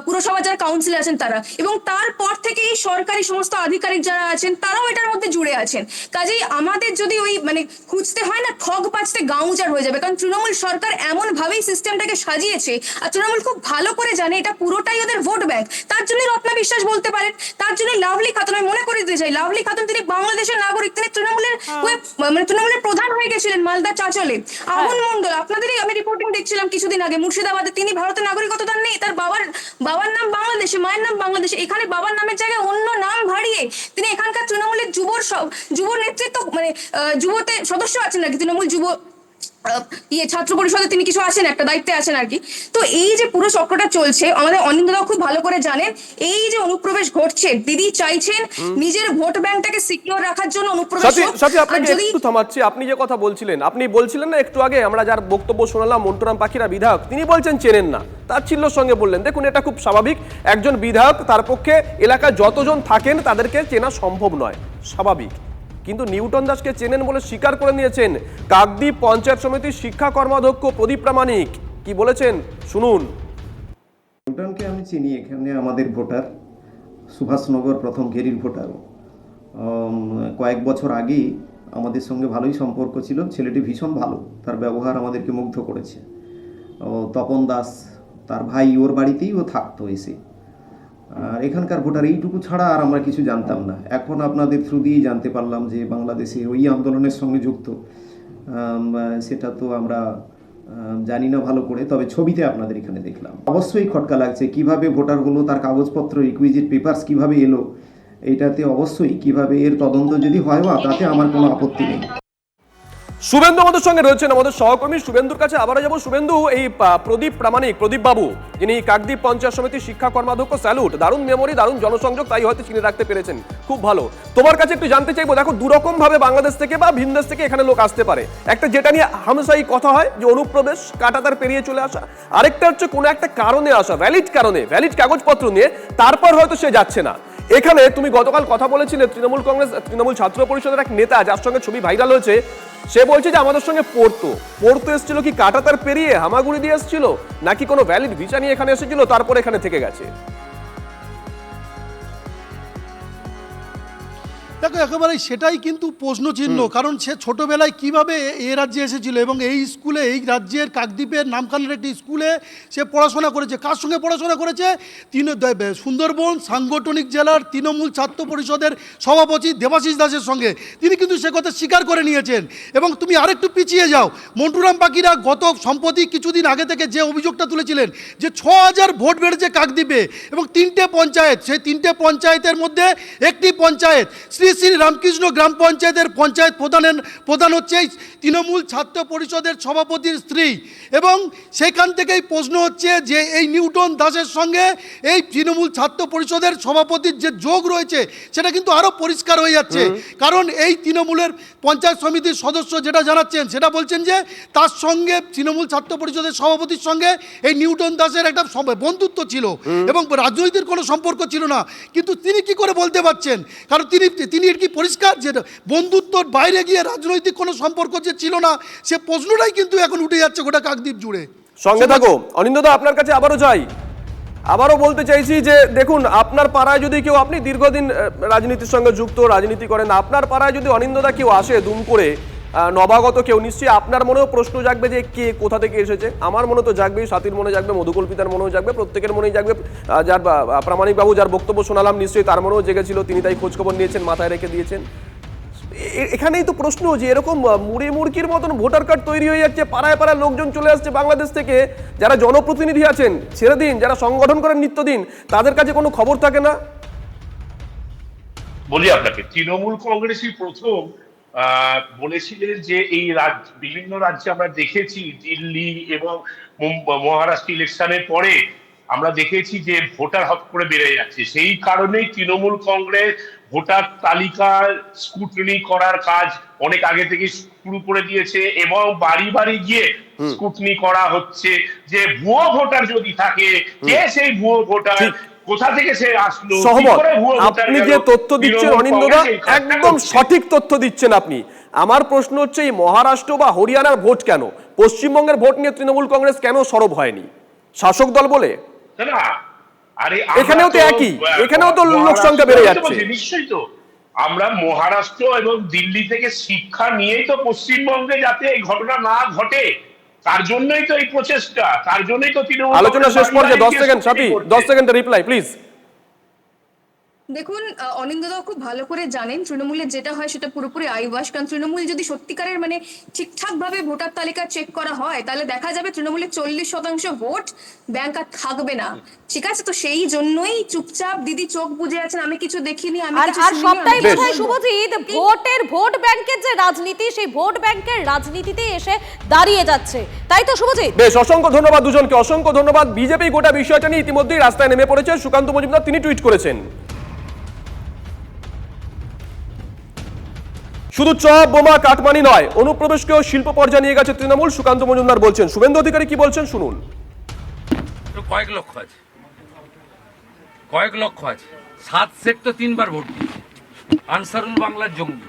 পুরসভা যারা কাউন্সিলর আছেন তারা, এবং তারপর থেকে এই সরকারি সমস্ত আধিকারিক যারা আছেন তারাও এটার মধ্যে জুড়ে আছেন। কাজেই আমাদের যদি ওই খুঁজতে হয় না, ঠগ বাঁচতে গাউজার হয়ে যাবে। কারণ তৃণমূল সরকার এমন ভাবেই সিস্টেমটাকে সাজিয়েছে, আর তৃণমূল খুব ভালো করে জানে এটা পুরোটাই ওদের ভোট ব্যাংক। তার জন্য রত্না বিশ্বাস বলতে পারেন, তার জন্য লাভলি খাতুন, আমি মনে করে দিতে চাই, লাভলি খাতুন তিনি বাংলাদেশের নাগরিক, তিনি তৃণমূলের তৃণমূলের প্রধান হয়ে গেছিলেন মালদা চাঁচলে। আগুন মন্ডল, আপনাদেরই আমি রিপোর্টিং দেখছিলাম কিছুদিন আগে মুর্শিদাবাদে, তিনি ভারতের নাগরিকতা নেই, তার বাবার নাম বাংলাদেশে, মায়ের নাম বাংলাদেশে, এখানে বাবার নামের জায়গায় অন্য নাম ভাড়িয়ে তিনি এখানকার তৃণমূলের যুব নেতৃত্ব যুবতে সদস্য আছেন নাকি, তৃণমূল যুব ছাত্র পরিষদে তিনি কিছু আছেন, একটা দায়িত্বে আছেন আর কি। তো এই যে পুরো চক্রটা চলছে, আমাদের অনিন্দ্যদাও খুব ভালো করে জানেন। এই যে অনুপ্রবেশ ঘটছে, দিদি চাইছেন নিজের ভোট ব্যাংকটাকে সিকিউর রাখার জন্য অনুপ্রবেশ। সাথী, আপনাকে একটু থামাচ্ছি। আপনি যে কথা বলছিলেন, আপনি বলছিলেন না একটু আগে, আমরা যার বক্তব্য শোনালাম মন্টুরাম পাখিরা বিধায়ক, তিনি বলছেন চেনেন না, তার চিল্লোর সঙ্গে বললেন। দেখুন, এটা খুব স্বাভাবিক, একজন বিধায়ক, তার পক্ষে এলাকায় যতজন থাকেন তাদেরকে চেনা সম্ভব নয়, স্বাভাবিক। কিন্তু নিউটন দাসকে চেনেন বলে স্বীকার করে নিয়েছেন কাকদ্বীপ পঞ্চায়েত সমিতির শিক্ষা কর্মাধ্যক্ষ প্রদীপ প্রামাণিক। কি বলেছেন শুনুন। নিউটনকে আমি চিনি, এখানে আমাদের ভোটার, সুভাষনগর প্রথম ঘেরির ভোটার। কয়েক বছর আগেই আমাদের সঙ্গে ভালোই সম্পর্ক ছিল, ছেলেটি ভীষণ ভালো, তার ব্যবহার আমাদেরকে মুগ্ধ করেছে। তপন দাস তার ভাই, ওর বাড়িতেই ও থাকতো এসে। আর এখানকার ভোটার এইটুকু ছাড়া আর আমরা কিছু জানতাম না। এখন আপনাদের থ্রু দিয়েই জানতে পারলাম যে বাংলাদেশে ওই আন্দোলনের সঙ্গে যুক্ত, সেটা তো আমরা জানি না ভালো করে, তবে ছবিতে আপনাদের এখানে দেখলাম। অবশ্যই খটকা লাগছে, কিভাবে ভোটার হলো, তার কাগজপত্র, রিকুইজিট পেপারস কিভাবে এলো, এইটাতে অবশ্যই কিভাবে এর তদন্ত যদি হয়, তাতে আমার কোনো আপত্তি নেই। শুভেন্দু আমাদের সঙ্গে রয়েছেন, আমাদের সহকর্মী। শুভেন্দুর কাছে আবারও যাবো। শুভেন্দু, এই প্রদীপ প্রামাণিক, প্রদীপ বাবু, যিনি কাকদ্বীপ পঞ্চায়েত সমিতির শিক্ষা কর্মাধ্যক্ষ, স্যালুট, দারুণ মেমোরি, দারুণ জনসংযোগ, তাই হয়তো চিনে রাখতে পেরেছেন, খুব ভালো। তোমার কাছে একটু জানতে চাইবো, দেখো দুরকম ভাবে বাংলাদেশ থেকে বা ভিন দেশ থেকে এখানে লোক আসতে পারে। একটা যেটা নিয়ে হামেশাই কথা হয় যে অনুপ্রবেশ, কাঁটাতার পেরিয়ে চলে আসা, আরেকটা হচ্ছে কোনো একটা কারণে আসা, ভ্যালিড কারণে, ভ্যালিড কাগজপত্র নিয়ে, তারপর হয়তো সে যাচ্ছে না। এখানে তুমি গতকাল কথা বলেছিলে তৃণমূল ছাত্র পরিষদের এক নেতা, যার সঙ্গে ছবি ভাইরাল হয়েছে, সে বলছে যে আমাদের সঙ্গে পড়তো এসেছিল কি কাঁটাতার পেরিয়ে হামাগুড়ি দিয়ে এসেছিল, নাকি কোনো ভ্যালিড ভিসা নিয়ে এখানে এসেছিল, তারপর এখানে থেকে গেছে। দেখো একেবারেই সেটাই কিন্তু প্রশ্নচিহ্ন, কারণ সে ছোটোবেলায় কিভাবে এ রাজ্যে এসেছিল এবং এই স্কুলে, এই রাজ্যের কাকদ্বীপের নামখানার একটি স্কুলে সে পড়াশোনা করেছে। কার সঙ্গে পড়াশোনা করেছে? সুন্দরবন সাংগঠনিক জেলার তৃণমূল ছাত্র পরিষদের সভাপতি দেবাশিস দাসের সঙ্গে। তিনি কিন্তু সে কথা স্বীকার করে নিয়েছেন। এবং তুমি আরেকটু পিছিয়ে যাও, মন্টুরাম পাখিরা গত সম্প্রতি কিছুদিন আগে থেকে যে অভিযোগটা তুলেছিলেন যে 6000 ভোট বেড়েছে কাকদ্বীপে এবং 3টে পঞ্চায়েত, সেই 3টে পঞ্চায়েতের মধ্যে একটি পঞ্চায়েত শ্রী শ্রী রামকৃষ্ণ গ্রাম পঞ্চায়েতের পঞ্চায়েত প্রধান হচ্ছে এই তৃণমূল ছাত্র পরিষদের সভাপতির স্ত্রী। এবং সেখান থেকেই প্রশ্ন হচ্ছে যে এই নিউটন দাসের সঙ্গে এই তৃণমূল ছাত্র পরিষদের সভাপতির যে যোগ রয়েছে সেটা কিন্তু আরও পরিষ্কার হয়ে যাচ্ছে। কারণ এই তৃণমূলের পঞ্চায়েত সমিতির সদস্য যেটা জানাচ্ছেন সেটা বলছেন যে তার সঙ্গে তৃণমূল ছাত্র পরিষদের সভাপতির সঙ্গে এই নিউটন দাসের একটা বন্ধুত্ব ছিল এবং রাজনৈতিক কোনো সম্পর্ক ছিল না। কিন্তু তিনি কি করে বলতে পারছেন? কারণ তিনি কি পরিষ্কার যে বন্ধুত্বর বাইরে গিয়ে রাজনৈতিক কোনো সম্পর্ক যে ছিল না, সে প্রশ্নটাই কিন্তু এখন উঠে যাচ্ছে গোটা কাকদ্বীপ জুড়ে। সঙ্গে থাকো অনিন্দদা, আপনার কাছে আবারও যাই। আবারও বলতে চাইছি যে দেখুন, আপনার পাড়ায় যদি কেউ, আপনি দীর্ঘদিন রাজনীতির সঙ্গে যুক্ত, রাজনীতি করেন, আপনার পাড়ায় যদি অনিন্দদা কেউ আসে দুম করে, নবাগত কেউ, নিশ্চয়ই আপনার মনেও প্রশ্ন জাগবে যে কে কোথা থেকে এসেছে। আমার মনে তো জাগবেই, সাথীর মনে জাগবে, মধুকল্পিতার মনেও জাগবে, প্রত্যেকের মনেই জাগবে। যার প্রামাণিকবাবু যার বক্তব্য শোনালাম নিশ্চয়ই তার মনেও জেগেছিল, তিনি তাই খোঁজখবর নিয়েছেন, মাথায় রেখে দিয়েছেন। এখানেই তো প্রশ্ন যে এরকম মুড়ে মুড়কির মতন ভোটার কার্ড তৈরি হয়ে যাচ্ছে, পাড়ায় পাড়ায় লোকজন চলে আসছে বাংলাদেশ থেকে, যারা জনপ্রতিনিধি আছেন ছেড়ে দিন, যারা সংগঠন করেন নিত্যদিন, তাদের কাছে কোনো খবর থাকে না। বলি আপনাকে, তৃণমূল কংগ্রেসই প্রথম বলেছিলেন যে এই বিভিন্ন রাজ্যে আমরা দেখেছি, দিল্লি এবং মহারাষ্ট্র ইলেকশনের পরে আমরা দেখেছি যে ভোটার হট করে বেড়ে যাচ্ছে। সেই কারণেই তৃণমূল কংগ্রেস ভোটার তালিকার স্ক্রুটিনি করার কাজ অনেক আগে থেকে শুরু করে দিয়েছে এবং বাড়ি বাড়ি গিয়ে স্ক্রুটিনি করা হচ্ছে যে ভুয়ো ভোটার যদি থাকে, কে সেই ভুয়ো ভোটার, কোথা থেকে সে আসলো। আপনি যে তথ্য দিচ্ছেন অনিন্দদা, একদম সঠিক তথ্য দিচ্ছেন আপনি। আমার প্রশ্ন হচ্ছে এই মহারাষ্ট্র বা হরিয়ানার ভোট কেন, পশ্চিমবঙ্গের ভোট নিয়ে তৃণমূল কংগ্রেস কেন সরব হয়নি? শাসক দল বলে? এখানেও তো একই, এখানেও তো লোক সংখ্যা বেড়ে যাচ্ছে। নিশ্চয়ই তো আমরা মহারাষ্ট্র এবং দিল্লি থেকে শিক্ষা নিয়েই তো পশ্চিমবঙ্গে যাতে এই ঘটনা না ঘটে, তার জন্যই তো এই প্রচেষ্টা, তার জন্যই তো তৃণমূল। আলোচনা শেষ পর্যায়ে 10 সেকেন্ড, সাথী 10 সেকেন্ডের রিপ্লাই প্লিজ। দেখুন, অনিন্দদা খুব ভালো করে জানেন তৃণমূলের যেটা হয় সেটা পুরোপুরি আইওয়াশ। কারণ তৃণমূল যদি সত্যিকারের মানে ঠিকঠাক ভাবে ভোটার তালিকা চেক করা হয় তাহলে দেখা যাবে তৃণমূলের 40% ভোট ব্যাংক আর থাকবে না। ঠিক আছে, তো সেই জন্যই চুপচাপ দিদি চোখ বুজে আছেন, আমি কিছু দেখিনি, আমি কিছু আর সবটাই বোধহয় শুভজিৎ ভোট ব্যাংকের যে রাজনীতি, সেই ভোট ব্যাংকের রাজনীতিতে এসে দাঁড়িয়ে যাচ্ছে, তাই তো শুভজিৎ? বেশ, অসংখ্য ধন্যবাদ দুজনকে, অসংখ্য ধন্যবাদ। বিজেপি গোটা বিষয়টা নিয়ে ইতিমধ্যেই রাস্তায় নেমে পড়েছে। সুকান্ত মজুমদার তিনি টুইট করেছেন, শুধু চপ বোমা কাটমানি নয়, অনুপ্রবেশকেও শিল্প পর্যায়ে নিয়ে গেছে তৃণমূল, সুকান্ত মজুমদার বলছেন। শুভেন্দু অধিকারী কি বলছেন শুনুন। কয়েক লক্ষ আছে, কয়েক লক্ষ আছে, 7 সেট তো 3বার ভোট দিয়েছে, আনসারুল বাংলার জঙ্গি।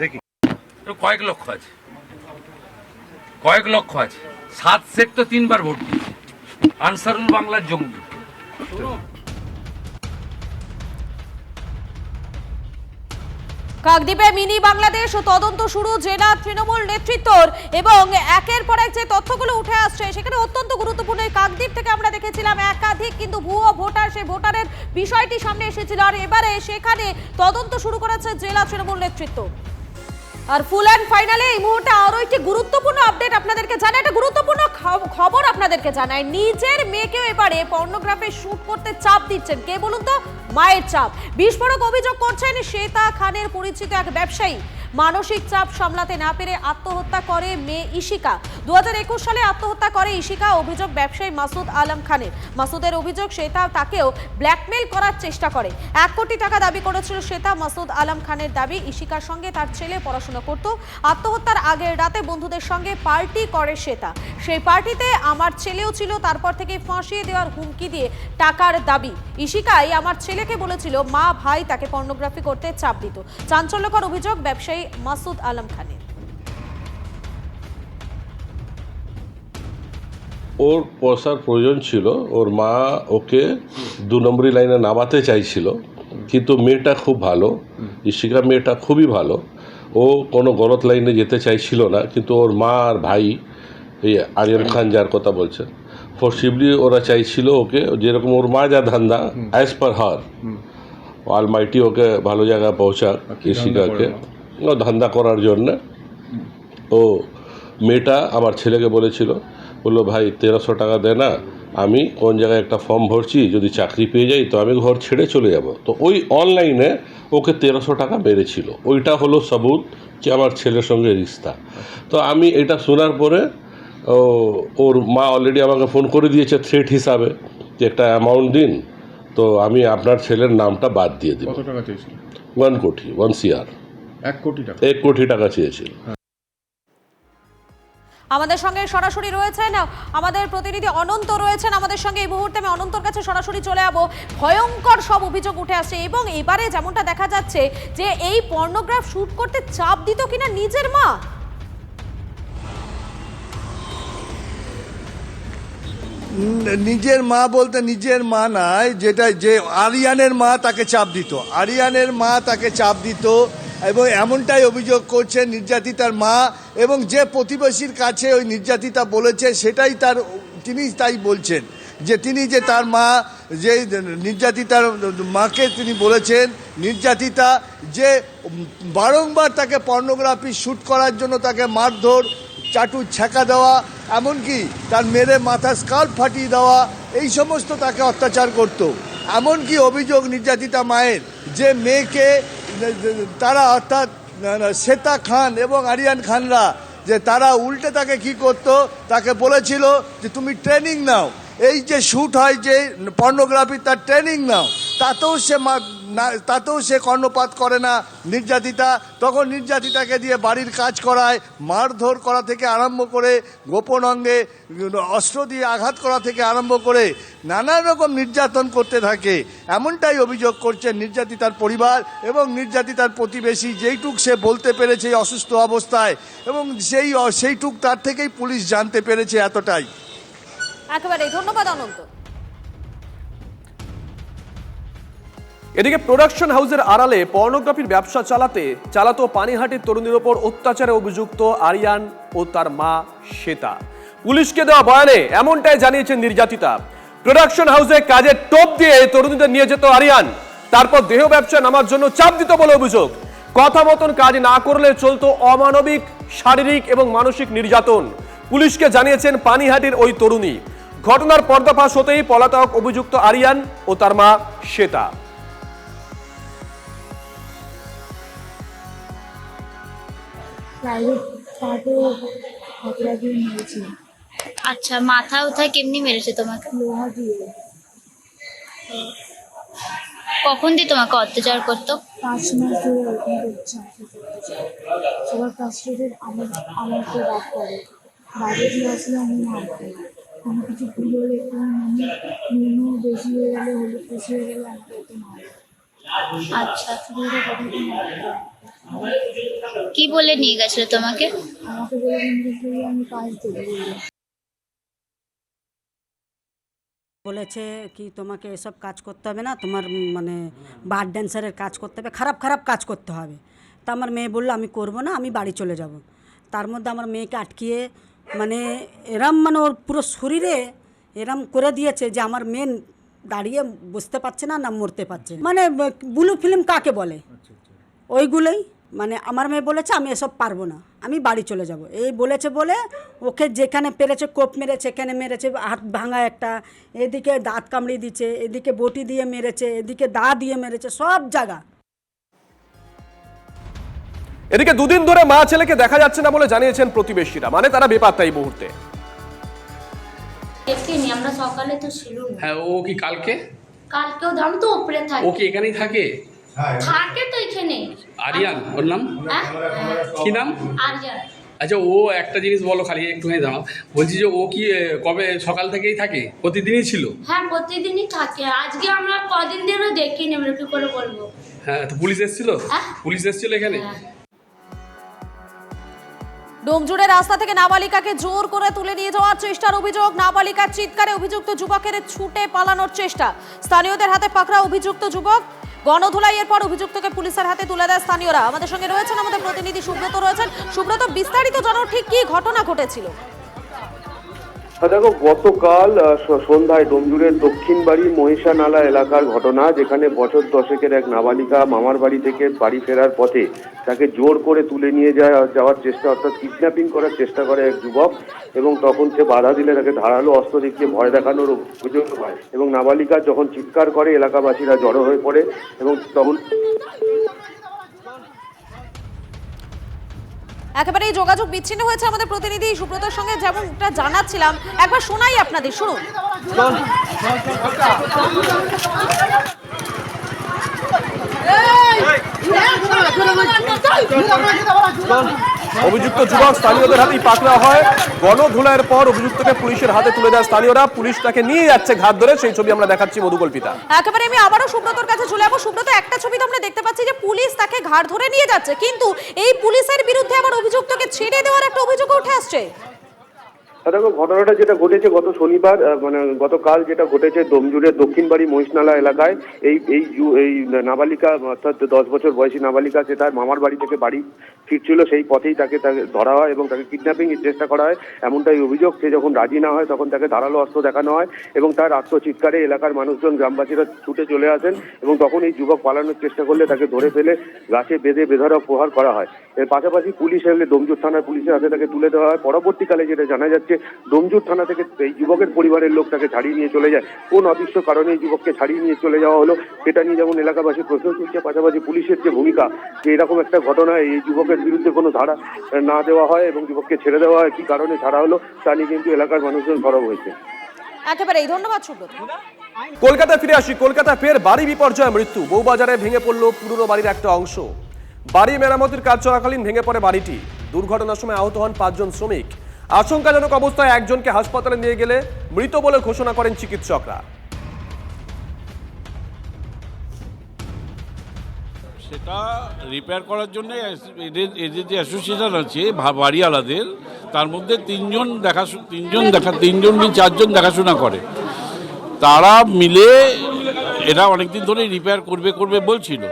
দেখি কয়েক লক্ষ আছে, কয়েক লক্ষ আছে, 7 সেট তো 3বার ভোট দিয়েছে, আনসারুল বাংলার জঙ্গি। কাকদ্বীপে মিনি বাংলাদেশ ও তদন্ত শুরু জেলা তৃণমূল নেতৃত্বর এবং একের পর এক যে তথ্যগুলো উঠে আসছে সেখানে অত্যন্ত গুরুত্বপূর্ণ। কাকদ্বীপ থেকে আমরা দেখেছিলাম একাধিক কিন্তু ভুয়ো ভোটার, সেই ভোটারের বিষয়টি সামনে এসেছিল আর এবারে সেখানে তদন্ত শুরু করেছে জেলা তৃণমূল নেতৃত্ব। আর ফুল অ্যান্ড ফাইনালে এই মুহূর্তে আরো একটি গুরুত্বপূর্ণ আপডেট আপনাদেরকে জানাই, একটা গুরুত্বপূর্ণ খবর আপনাদেরকে জানাই। নিজের মেয়েকেও এবারে পর্নোগ্রাফি শুট করতে চাপ দিচ্ছেন কে বলুন তো? মায়ের চাপ। বিস্ফোরক অভিযোগ করছেন শ্বেতা খানের পরিচিত এক ব্যবসায়ী। মানসিক চাপ সামলাতে না পেরে আত্মহত্যা করে মেয়ে ইশিকা। 2021 সালে আত্মহত্যা করে ইশিকা। অভিযোগ ব্যবসায়ী মাসুদ আলম খানের। মাসুদের অভিযোগ শ্বেতা তাকেও ব্ল্যাকমেল করার চেষ্টা করে। 1 কোটি টাকা দাবি করেছিল শ্বেতা। মাসুদ আলম খানের দাবি ইশিকার সঙ্গে তার ছেলে পড়াশোনা করত। আত্মহত্যার আগের রাতে বন্ধুদের সঙ্গে পার্টি করে শ্বেতা। সেই পার্টিতে আমার ছেলেও ছিল। তারপর থেকে ফাঁসিয়ে দেওয়ার হুমকি দিয়ে টাকার দাবি। ইশিকাই আমার ছেলেকে বলেছিল মা ভাই তাকে পর্নোগ্রাফি করতে চাপ দিত। চাঞ্চল্যকর অভিযোগ ব্যবসায়ী মাসুদ আলম খানের। ওর পয়সার প্রয়োজন ছিল, ওর মা ওকে 2 নম্বরি লাইনে নামাতে চাইছিল, কিন্তু মেয়েটা খুব ভালো, ইশিকা মেয়েটা খুবই ভালো। ও কোনো গলত লাইনে যেতে চাইছিল না, কিন্তু ওর মা আর ভাই, এই আরিয়ান খান যার কথা বলছেন, ফোর্সিবলি ওরা চাইছিল ওকে, যেরকম ওর মা যা ধান্দা অ্যাজ পার হার, অলমাইটি ওকে ভালো জায়গায় পৌঁছাক ইশিকাকে, ও ধান্দা করার জন্যে। ও মেয়েটা আমার ছেলেকে বলেছিল, বললো ভাই 1300 টাকা দে না, আমি কোন জায়গায় একটা ফর্ম ভরছি, যদি চাকরি পেয়ে যাই তো আমি ঘর ছেড়ে চলে যাব। তো ওই অনলাইনে ওকে 1300 টাকা মেরেছিল। ওইটা হলো সবুত যে আমার ছেলের সঙ্গে রিস্তা। তো আমি এটা শোনার পরে ওর মা অলরেডি আমাকে ফোন করে দিয়েছে থ্রেট হিসাবে যে একটা অ্যামাউন্ট দিন, তো আমি আপনার ছেলের নামটা বাদ দিয়ে দিব। কত টাকা চেয়েছিল? 1 কোটি, 1 CR, 1 কোটি টাকা। 1 কোটি টাকা চেয়েছিল। আমাদের সঙ্গে সরাসরি রয়েছেন আমাদের প্রতিনিধি অনন্ত রয়েছেন আমাদের সঙ্গে এই মুহূর্তে। আমি অনন্তর কাছে সরাসরি চলে যাবো। ভয়ঙ্কর সব অভিযোগ উঠে আসছে এবং এবারে যেমনটা দেখা যাচ্ছে যে এই পর্নোগ্রাফ শুট করতে চাপ দিত কিনা নিজের মা। নিজের মা বলতে নিজের মা নয়, যেটা যে আরিয়ানের মা তাকে চাপ দিত, আরিয়ানের মা তাকে চাপ দিত এবং এমনটাই অভিযোগ করছে নির্যাতিতার মা। এবং যে প্রতিবেশীর কাছে ওই নির্যাতিতা বলেছে সেটাই তিনি তাই বলছেন যে তিনি যে তার মা, যে নির্যাতিতার মাকে তিনি বলেছেন নির্যাতিতা যে বারংবার তাকে পর্নোগ্রাফি শ্যুট করার জন্য তাকে মারধর, চাটু ছ্যাঁকা দেওয়া, এমনকি তার মেরে মাথা স্কাল্প ফাটিয়ে দেওয়া, এই সমস্ত তাকে অত্যাচার করত। এমনকি অভিযোগ নির্যাতিতা মায়ের যে মেয়েকে তারা অর্থাৎ শ্বেতা খান এবং আরিয়ান খানরা যে তারা উল্টে তাকে কি করতো, তাকে বলেছিল যে তুমি ট্রেনিং নাও, এই যে শ্যুট হয় যে পর্নোগ্রাফি তার ট্রেনিং নাও। তাতেও সে কর্ণপাত করে না নির্যাতিতা। তখন নির্যাতিতাকে দিয়ে বাড়ির কাজ করায়, মারধর করা থেকে আরম্ভ করে গোপন অঙ্গে অস্ত্র দিয়ে আঘাত করা থেকে আরম্ভ করে নানা রকম নির্যাতন করতে থাকে। এমনটাই অভিযোগ করছেন নির্যাতিতার পরিবার এবং নির্যাতিতার প্রতিবেশী, যেইটুক সে বলতে পেরেছে অসুস্থ অবস্থায়, এবং সেইটুক তার থেকেই পুলিশ জানতে পেরেছে, এতটাই। একেবারে ধন্যবাদ অনন্ত। এদিকে প্রোডাকশন হাউসের আড়ালে পর্নোগ্রাফির ব্যবসা চালাতো পানিহাটির তরুণীর ওপর অত্যাচারে অভিযুক্ত আরিয়ান ও তার মা শ্বেতা। পুলিশকে দেওয়া বয়ানে এমনটাই জানিয়েছেন নির্যাতিতা। প্রোডাকশন হাউসে কাজের টোপ দিয়ে তরুণীদের নিয়ে যেত আরিয়ান, তারপর দেহ ব্যবসায় নামার জন্য চাপ দিত বলে অভিযোগ। কথা মতন কাজ না করলে চলতো অমানবিক শারীরিক এবং মানসিক নির্যাতন। পুলিশকে জানিয়েছেন পানিহাটির ওই তরুণী। ঘটনার পর্দাফাশ হতেই পলাতক অভিযুক্ত আরিয়ান ও তার মা শ্বেতা। আচ্ছা, মাথা উঠায় কেমনি মেরেছে তোমাকে? লোহা দিয়ে। কখন দিয়ে তোমাকে অত্যাচার করতো? 5 মাস ধরে এরকম করছে। সবার কাছে আমাকে রাগ করে, বাইরে দিয়ে আসলে আমি মার খাই। কোনো কিছু ভুল হলে নুনও বেশি হয়ে গেলে, হলুদ বেশি হয়ে গেলে আমাকে একটু মারে। আচ্ছা, কি বলে নিয়ে গেছিল তোমাকে? আমাকে বলে নিয়ে গেছিল আমি কাজ দেবো। বলেছে কি তোমাকে এসব কাজ করতে হবে না, তোমার মানে বার ড্যান্সারের কাজ করতে হবে, খারাপ খারাপ কাজ করতে হবে। তা আমার মেয়ে বললো আমি করব না, আমি বাড়ি চলে যাব। তার মধ্যে আমার মেয়েকে আটকিয়ে মানে মানে ওর পুরো শরীরে এরম করে দিয়েছে যে আমার মেয়ে দাঁড়িয়ে বসতে পারছে না, না মরতে পারছে। মানে ব্লু ফিল্ম কাকে বলে, ওইগুলোই। মানে আমার মেয়ে বলেছে আমি এসব পারবো না, আমি বাড়ি চলে যাব, এই বলেছে বলে ওকে যেখানে পেরেছে কোপ মেরেছে, এখানে মেরেছে, হাত ভাঙা একটা, এদিকে দাঁত কামড়িয়ে দিচ্ছে, এদিকে বটি দিয়ে মেরেছে, এদিকে দা দিয়ে মেরেছে, সব জায়গা। এদিকে দুদিন ধরে মা ছেলেকে দেখা যাচ্ছে না বলে জানিয়েছেন প্রতিবেশীরা, মানে তারা বেপাত্তা এই মুহূর্তে। দেখিনি আমরা, সকালে তো ছিল না। হ্যাঁ, ও কি কালকেও আমি তো উপরে থাকি। ও কি এখানেই থাকে? থাকে তো এখানে। আরিয়ান ওর নাম? কি নাম? আরিয়ান। আচ্ছা, ও একটা জিনিস বলো খালি, একটুখানি দাঁড়াও। বলছি যে ও কি কবে সকাল থেকেই থাকে? প্রতিদিনই ছিল? হ্যাঁ, প্রতিদিনই থাকে। আজকে আমরা কদিন ধরে দেখিনি, আমরা কি করে বলবো। হ্যাঁ, তো পুলিশ এসেছিল? পুলিশ এসেছিল এখানে? ডোমজুড়ে রাস্তা থেকে নাবালিকাকে জোর করে তুলে নিয়ে যাওয়ার চেষ্টার অভিযোগ। নাবালিকার চিৎকারে অভিযুক্ত যুবকের ছুটে পালানোর চেষ্টা। স্থানীয়দের হাতে পাকড়াও অভিযুক্ত যুবক। গণধোলাইয়ের পর অভিযুক্তকে পুলিশের হাতে তুলে দেয় স্থানীয়রা। আমাদের সঙ্গে রয়েছেন আমাদের প্রতিনিধি সুব্রত রয়েছেন। সুব্রত, বিস্তারিত জানো, ঠিক কি ঘটনা ঘটেছিল? দেখো, গতকাল সন্ধ্যায় ডোমজুড়ের দক্ষিণ বাড়ি মহিষানালা এলাকার ঘটনা, যেখানে বছর দশেকের এক নাবালিকা মামার বাড়ি থেকে বাড়ি ফেরার পথে তাকে জোর করে তুলে নিয়ে যাওয়ার চেষ্টা, অর্থাৎ কিডন্যাপিং করার চেষ্টা করে এক যুবক, এবং তখন সে বাধা দিলে তাকে ধারালো অস্ত্র দেখিয়ে ভয় দেখানোর অভিযোগ হয় এবং নাবালিকা যখন চিৎকার করে এলাকাবাসীরা জড়ো হয়ে পড়ে এবং তখন একেবারেই যোগাযোগ বিচ্ছিন্ন হয়েছে আমাদের প্রতিনিধি সুব্রতর সঙ্গে, যেমনটা জানাচ্ছিলাম। একবার শোনাই আপনাদের, শুনুন। অভিযুক্ত যুবক স্থানীয়দের হাতেই পাকড়া হয়। গণধোলাইয়ের পর অভিযুক্তকে পুলিশের হাতে তুলে দেয় স্থানীয়রা। পুলিশ তাকে নিয়ে যাচ্ছে ঘাট ধরে, সেই ছবি আমরা দেখাচ্ছি মধুকল্পিতা। একেবারে আমি আবারও সুব্রতর কাছে চলে যাবো। সুব্রত, একটা ছবি তো আমরা দেখতে পাচ্ছি যে পুলিশ তাকে ঘাট ধরে নিয়ে যাচ্ছে, কিন্তু এই পুলিশের বিরুদ্ধে আবার অভিযুক্তকে ছেড়ে দেওয়ার একটা অভিযোগ উঠে আসছে। দেখো, ঘটনাটা যেটা ঘটেছে গত শনিবার, মানে গতকাল যেটা ঘটেছে ডোমজুড়ের দক্ষিণ বাড়ি মহিষনালা এলাকায়, এই নাবালিকা অর্থাৎ 10 বছর বয়সী নাবালিকা, সে তার মামার বাড়ি থেকে বাড়ি ফিরছিল, সেই পথেই তাকে ধরা হয় এবং তাকে কিডন্যাপিং এর চেষ্টা করা হয়, এমনটাই অভিযোগ। সে যখন রাজি না হয় তখন তাকে ধারালো অস্ত্র দেখানো হয় এবং তার আত্মচিৎকারে এলাকার মানুষজন, গ্রামবাসীরা ছুটে চলে আসেন এবং তখন এই যুবক পালানোর চেষ্টা করলে তাকে ধরে ফেলে গাছে বেঁধে বেধড়ক প্রহার করা হয়। এর পাশাপাশি পুলিশ এলে ডোমজুর থানার পুলিশের হাতে তাকে তুলে দেওয়া হয়। পরবর্তীকালে যেটা জানা যাচ্ছে, ডোমজুর থানা থেকে এই যুবকের পরিবারের লোক তাকে ছাড়িয়ে নিয়ে চলে যায়। কোন অদৃশ্য কারণে এই যুবককে ছাড়িয়ে নিয়ে চলে যাওয়া হলো সেটা নিয়ে যেমন এলাকাবাসী প্রশ্ন তুলছে, পাশাপাশি পুলিশের যে ভূমিকা, যে এরকম একটা ঘটনায় এই যুবকের বিরুদ্ধে কোনো ধারা না দেওয়া হয় এবং যুবককে ছেড়ে দেওয়া হয়, কি কারণে ছাড়া হলো তা নিয়ে কিন্তু এলাকার মানুষজন সরব হয়েছে। একেবারেই ধন্যবাদ সুব্রত। কলকাতায় ফিরে আসি। কলকাতায় ফের বাড়ি বিপর্যয়, মৃত্যু। বউবাজারে ভেঙে পড়লো পুরনো বাড়ির একটা অংশ। বাড়ি মেরামতির কাজ চলাকালীন ভেঙে পড়ে বাড়িটি। দুর্ঘটনার সময় আহত হন 5 জন শ্রমিক। আশঙ্কাজনক অবস্থায় একজনকে হাসপাতালে নিয়ে গেলে মৃত বলে ঘোষণা করেন চিকিৎসকরা। সেটা রিপেয়ার করার জন্য এদের যে অ্যাসোসিয়েশন আছে বাড়িওয়ালাদের, তার মধ্যে তিনজন কি 4জন দেখাশোনা করে। তারা মিলে এরা অনেকদিন ধরে রিপেয়ার করবে বলছিল।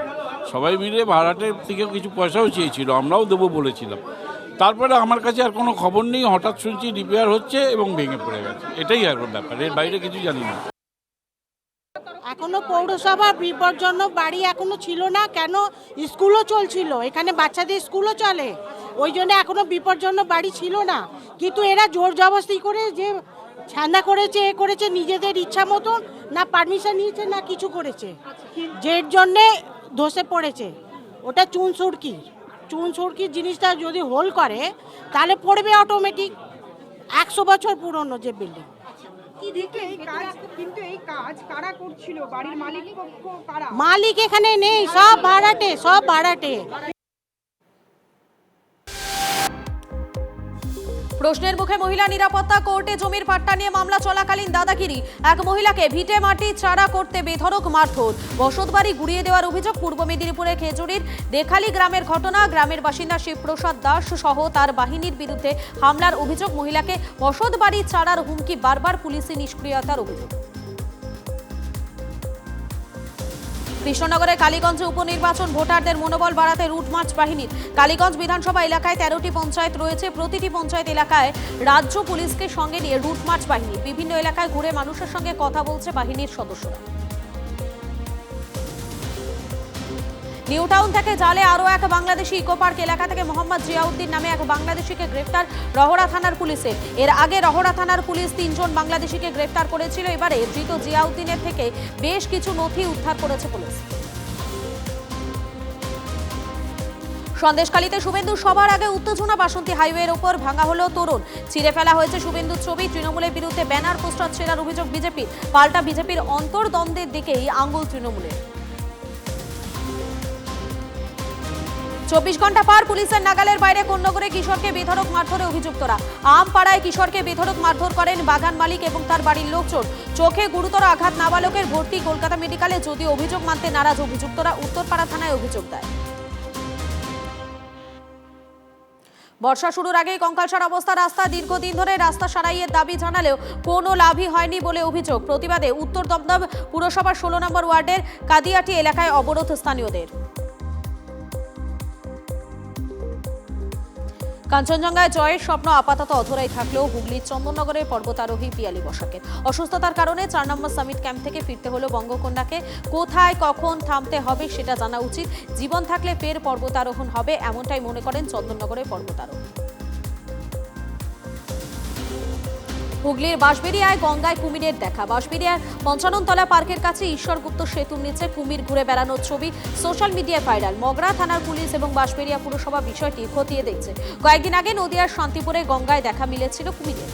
সবাই মিলে ভাড়াটের থেকেও কিছু পয়সাও চেয়েছিল, আমরাও দেবো বলেছিলাম। তারপরে আমার কাছে আর কোনো খবর নেই, হঠাৎ শুনছি রিপেয়ার হচ্ছে এবং ভেঙে পড়ে গেছে। এটাই আর ব্যাপার, এর বাইরে কিছু জানি না। এখনো পৌরসভা বিপজ্জনক বাড়ি এখনো ছিল না, কেন স্কুলও চলছিল, এখানে বাচ্চাদের স্কুলও চলে, ওই জন্য এখনো বিপজ্জনক বাড়ি ছিল না। কিন্তু এরা জোর জবরদস্তি করে যে ছান্দা করেছে, এ করেছে, নিজেদের ইচ্ছা মতন না পারমিশন নিয়েছে না কিছু করেছে, যের জন্যে ধসে পড়েছে। ওটা চুন সুরকির জিনিসটা যদি হোল করে তাহলে পড়বে অটোমেটিক। 100 বছর পুরনো যে বিল্ডিং। কিন্তু এই কাজ কারা করছিল? বাড়ির মালিক কারা? মালিক এখানে নেই, সব ভাড়াটে। প্রশ্নের মুখে মহিলা নিরাপত্তা। কোর্টে জমির পাট্টা নিয়ে মামলা চলাকালীন দাদাগিরি। এক মহিলাকে ভিটে মাটি চারা করতে বেধড়ক মারধর, বসতবাড়ি গুড়িয়ে দেওয়ার অভিযোগ। পূর্ব মেদিনীপুরের খেজুরির দেখালি গ্রামের ঘটনা। গ্রামের বাসিন্দা শিবপ্রসাদ দাস সহ তার বাহিনীর বিরুদ্ধে হামলার অভিযোগ। মহিলাকে বসতবাড়ি চারার হুমকি, বারবার পুলিশি নিষ্ক্রিয়তার অভিযোগ। কৃষ্ণনগরের কালীগঞ্জে উপনির্বাচন, ভোটারদের মনোবল বাড়াতে রুট মার্চ বাহিনীর। কালীগঞ্জ বিধানসভা এলাকায় 13টি পঞ্চায়েত রয়েছে। প্রতিটি পঞ্চায়েত এলাকায় রাজ্য পুলিশকে সঙ্গে নিয়ে রুট মার্চ বাহিনী। বিভিন্ন এলাকায় ঘুরে মানুষের সঙ্গে কথা বলছে বাহিনীর সদস্যরা। নিউ টাউন থেকে জালে আরও এক বাংলাদেশি। ইকো পার্ক এলাকা থেকে মোহাম্মদ জিয়াউদ্দিন নামে এক বাংলাদেশিকে গ্রেফতার রহড়া থানার পুলিশের। এর আগে রহড়া থানার পুলিশ 3 জন বাংলাদেশিকে গ্রেফতার করেছিল। এবারে ধৃত জিয়াউদ্দিনের থেকে বেশ কিছু নথি উদ্ধার করেছে পুলিশ। সন্দেশখালীতে শুভেন্দু সবার আগে উত্তেজনা। বাসন্তী হাইওয়ের ওপর ভাঙা হলো তোরণ, ছিঁড়ে ফেলা হয়েছে শুভেন্দুর ছবি। তৃণমূলের বিরুদ্ধে ব্যানার পোস্টার ছেড়ার অভিযোগ বিজেপির। পাল্টা বিজেপির অন্তর্দ্বন্দ্বের দিকেই আঙুল তৃণমূলের। 24 ঘন্টা পার, পুলিশের নাগালের বাইরে কোন্নগরে কিশোরকে বেধড়ক মারধরে অভিযুক্তরা। আমপাড়ায় কিশোরকে বেধড়ক মারধর করেন বাগান মালিক এবং তার বাড়ির লোকজন। চোখে গুরুতর আঘাত, নাবালকের ভর্তি কলকাতা মেডিকেলে। যদিও অভিযোগ মানতে নারাজ অভিযুক্তরা, উত্তরপাড়া থানায় অভিযোগ দেয়। বর্ষা শুরুর আগেই কঙ্কালসার অবস্থা রাস্তা, দীর্ঘদিন ধরে রাস্তা সারাইয়ের দাবি জানালেও কোনো লাভই হয়নি বলে অভিযোগ। প্রতিবাদে উত্তর দমদম পুরসভার 16 নম্বর ওয়ার্ডের কাদিয়াটি এলাকায় অবরোধ স্থানীয়দের। কাঞ্চনজঙ্ঘায় জয়ের স্বপ্ন আপাতত অধরাই থাকলেও হুগলির চন্দননগরের পর্বতারোহী পিয়ালি বসাকের অসুস্থতার কারণে 4 নম্বর সামিট ক্যাম্প থেকে ফিরতে হলো বঙ্গকন্যাকে। কোথায় কখন থামতে হবে সেটা জানা উচিত, জীবন থাকলে ফের পর্বতারোহণ হবে, এমনটাই মনে করেন চন্দননগরের পর্বতারোহী। হুগলির বাঁশবেড়িয়ায় গঙ্গায় কুমিরের দেখা। বাঁশবেড়িয়ার 55 তলা পার্কের কাছে ঈশ্বরগুপ্ত সেতুর নিচে কুমির ঘুরে বেড়ানোর ছবি সোশ্যাল মিডিয়ায় ভাইরাল। মগরা থানার পুলিশ এবং বাঁশবেড়িয়া পুরসভা বিষয়টি খতিয়ে দেখছে। কয়েকদিন আগে নদিয়ার শান্তিপুরে গঙ্গায় দেখা মিলেছিল কুমিরের।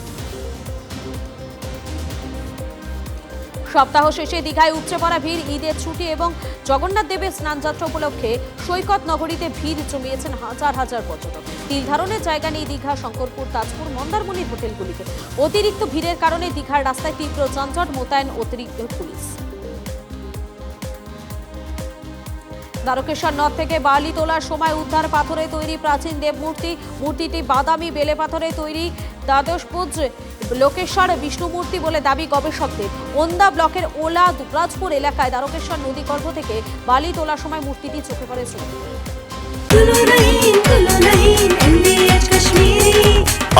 সপ্তাহ শেষে দীঘায় উপচে পড়া ভিড়। ঈদের ছুটি এবং জগন্নাথ দেবের স্নানযাত্রা উপলক্ষে সৈকত নগরীতে ভিড় জমিয়েছেন হাজার হাজার পর্যটক। তিল ধারণের জায়গা নেই দীঘা, শঙ্করপুর, তাজপুর, মন্দারমণির হোটেলগুলিতে। অতিরিক্ত ভিড়ের কারণে দীঘার রাস্তায় তীব্র যানজট, মোতায়েন অতিরিক্ত পুলিশ। দ্বারকেশ্বর নদ থেকে বালি তোলার সময় উদ্ধার পাথরে তৈরি প্রাচীন দেবমূর্তি। মূর্তিটি বাদামি বেলে পাথরে তৈরি। দ্বাদশপুজ লোকেশ্বর বিষ্ণুমূর্তি বলে দাবি গবেষকদের। ওন্দা ব্লকের ওলা দুবরাজপুর এলাকায় দ্বারকেশ্বর নদীগর্ভ থেকে বালি তোলার সময় মূর্তিটি চোখে পড়ে।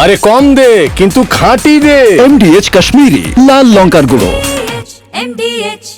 আরে কম দে কিন্তু খাঁটি দে। MDH কাশ্মীরি লাল লঙ্কার গুঁড়ো। MDH